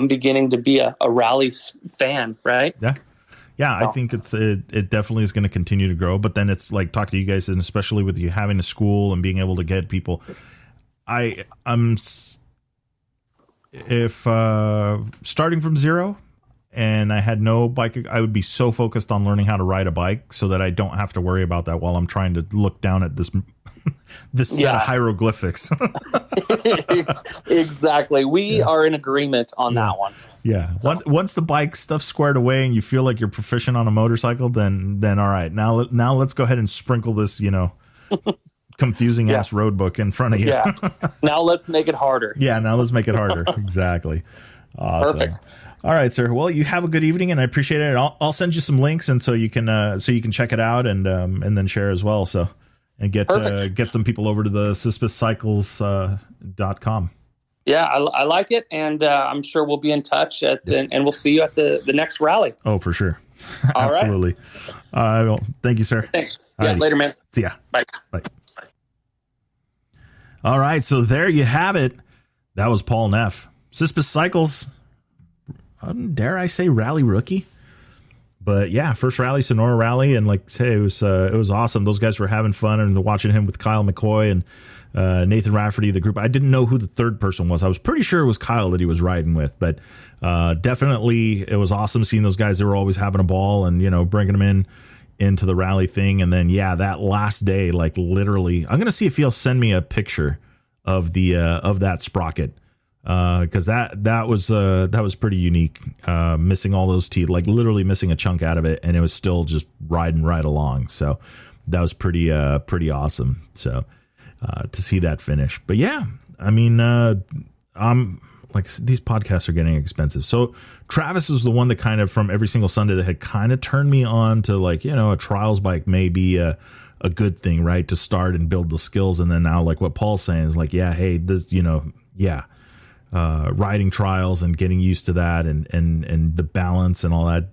beginning to be a rally fan, right? Yeah. Yeah, I think it definitely is going to continue to grow. But then it's like talking to you guys, and especially with you having a school and being able to get people. If starting from zero and I had no bike, I would be so focused on learning how to ride a bike so that I don't have to worry about that while I'm trying to look down at this set of hieroglyphics. Exactly. We are in agreement on that one. Yeah. So. Once the bike stuff's squared away and you feel like you're proficient on a motorcycle, then all right. Now let's go ahead and sprinkle this, confusing ass road book in front of you. Yeah. Now let's make it harder. Yeah. Now let's make it harder. Exactly. Awesome. Perfect. All right, sir. Well, you have a good evening, and I appreciate it. I'll send you some links, and so you can check it out and then share as well. So. And get some people over to the CispusCycles.com. Yeah, I like it, and I'm sure we'll be in touch and we'll see you at the next rally. Oh, for sure. All Absolutely. Right. Well, thank you, sir. Thanks. Yeah, later, man. See ya. Bye. Bye. All right, so there you have it. That was Paul Neff. Cispus Cycles, dare I say, rally rookie? But yeah, first rally, Sonora Rally, and like I say, it was awesome. Those guys were having fun, and watching him with Kyle McCoy and Nathan Rafferty, the group. I didn't know who the third person was. I was pretty sure it was Kyle that he was riding with, but definitely it was awesome seeing those guys. They were always having a ball and bringing them into the rally thing. And then that last day, like literally, I'm gonna see if he'll send me a picture of that sprocket. Because that was pretty unique. Missing all those teeth, like literally missing a chunk out of it, and it was still just riding right along. So that was pretty awesome. So to see that finish, but yeah, I mean, I'm like, these podcasts are getting expensive. So Travis was the one that kind of from every single Sunday that had kind of turned me on to like, a trials bike may be a good thing, right? To start and build the skills, and then now like what Paul's saying is like, yeah, hey, this, riding trials and getting used to that and the balance and all that.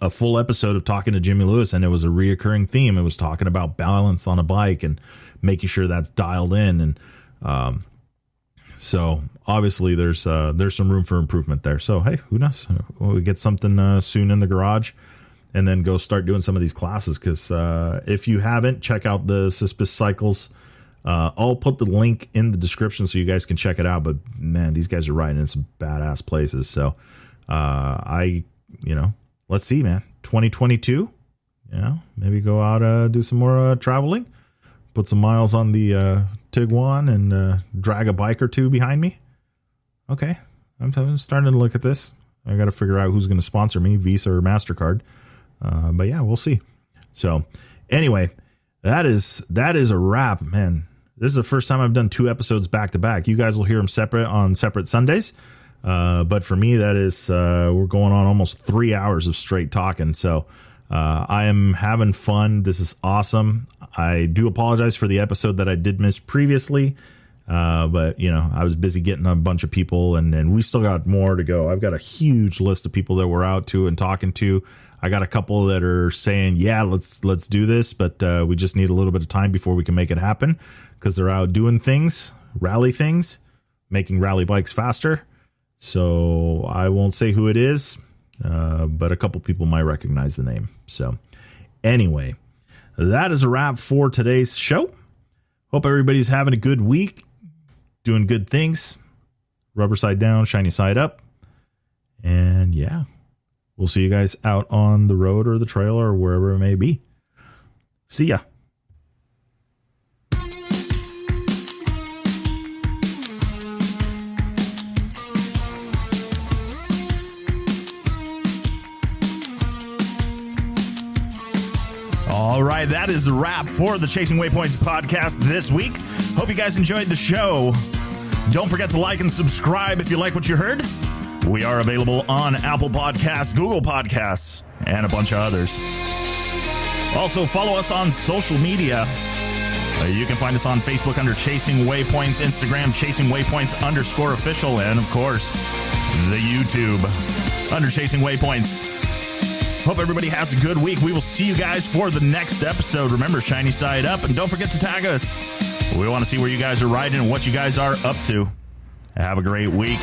A full episode of talking to Jimmy Lewis, and it was a reoccurring theme. It was talking about balance on a bike and making sure that's dialed in. And so obviously there's some room for improvement there. So hey, who knows? We'll get something soon in the garage, and then go start doing some of these classes. Because if you haven't, check out the Cispus Cycles. I'll put the link in the description so you guys can check it out. But man, these guys are riding in some badass places. So let's see, man. 2022, maybe go out, do some more traveling, put some miles on the Tiguan, and drag a bike or two behind me. Okay, I'm starting to look at this. I got to figure out who's going to sponsor me, Visa or MasterCard. But yeah, we'll see. So anyway, that is a wrap, man. This is the first time I've done 2 episodes back to back. You guys will hear them separate on separate Sundays. But for me, that is, we're going on almost 3 hours of straight talking. So, I am having fun. This is awesome. I do apologize for the episode that I did miss previously. But I was busy getting a bunch of people, and we still got more to go. I've got a huge list of people that we're out to and talking to. I got a couple that are saying, yeah, let's do this, but we just need a little bit of time before we can make it happen, because they're out doing things, rally things, making rally bikes faster. So I won't say who it is, but a couple people might recognize the name. So anyway, that is a wrap for today's show. Hope everybody's having a good week, doing good things, rubber side down, shiny side up. And yeah, we'll see you guys out on the road or the trail or wherever it may be. See ya. All right, that is a wrap for the Chasing Waypoints podcast this week. Hope you guys enjoyed the show. Don't forget to like and subscribe if you like what you heard. We are available on Apple Podcasts, Google Podcasts, and a bunch of others. Also, follow us on social media. You can find us on Facebook under Chasing Waypoints, Instagram Chasing Waypoints _official, and of course, the YouTube under Chasing Waypoints. Hope everybody has a good week. We will see you guys for the next episode. Remember, shiny side up, and don't forget to tag us. We want to see where you guys are riding and what you guys are up to. Have a great week.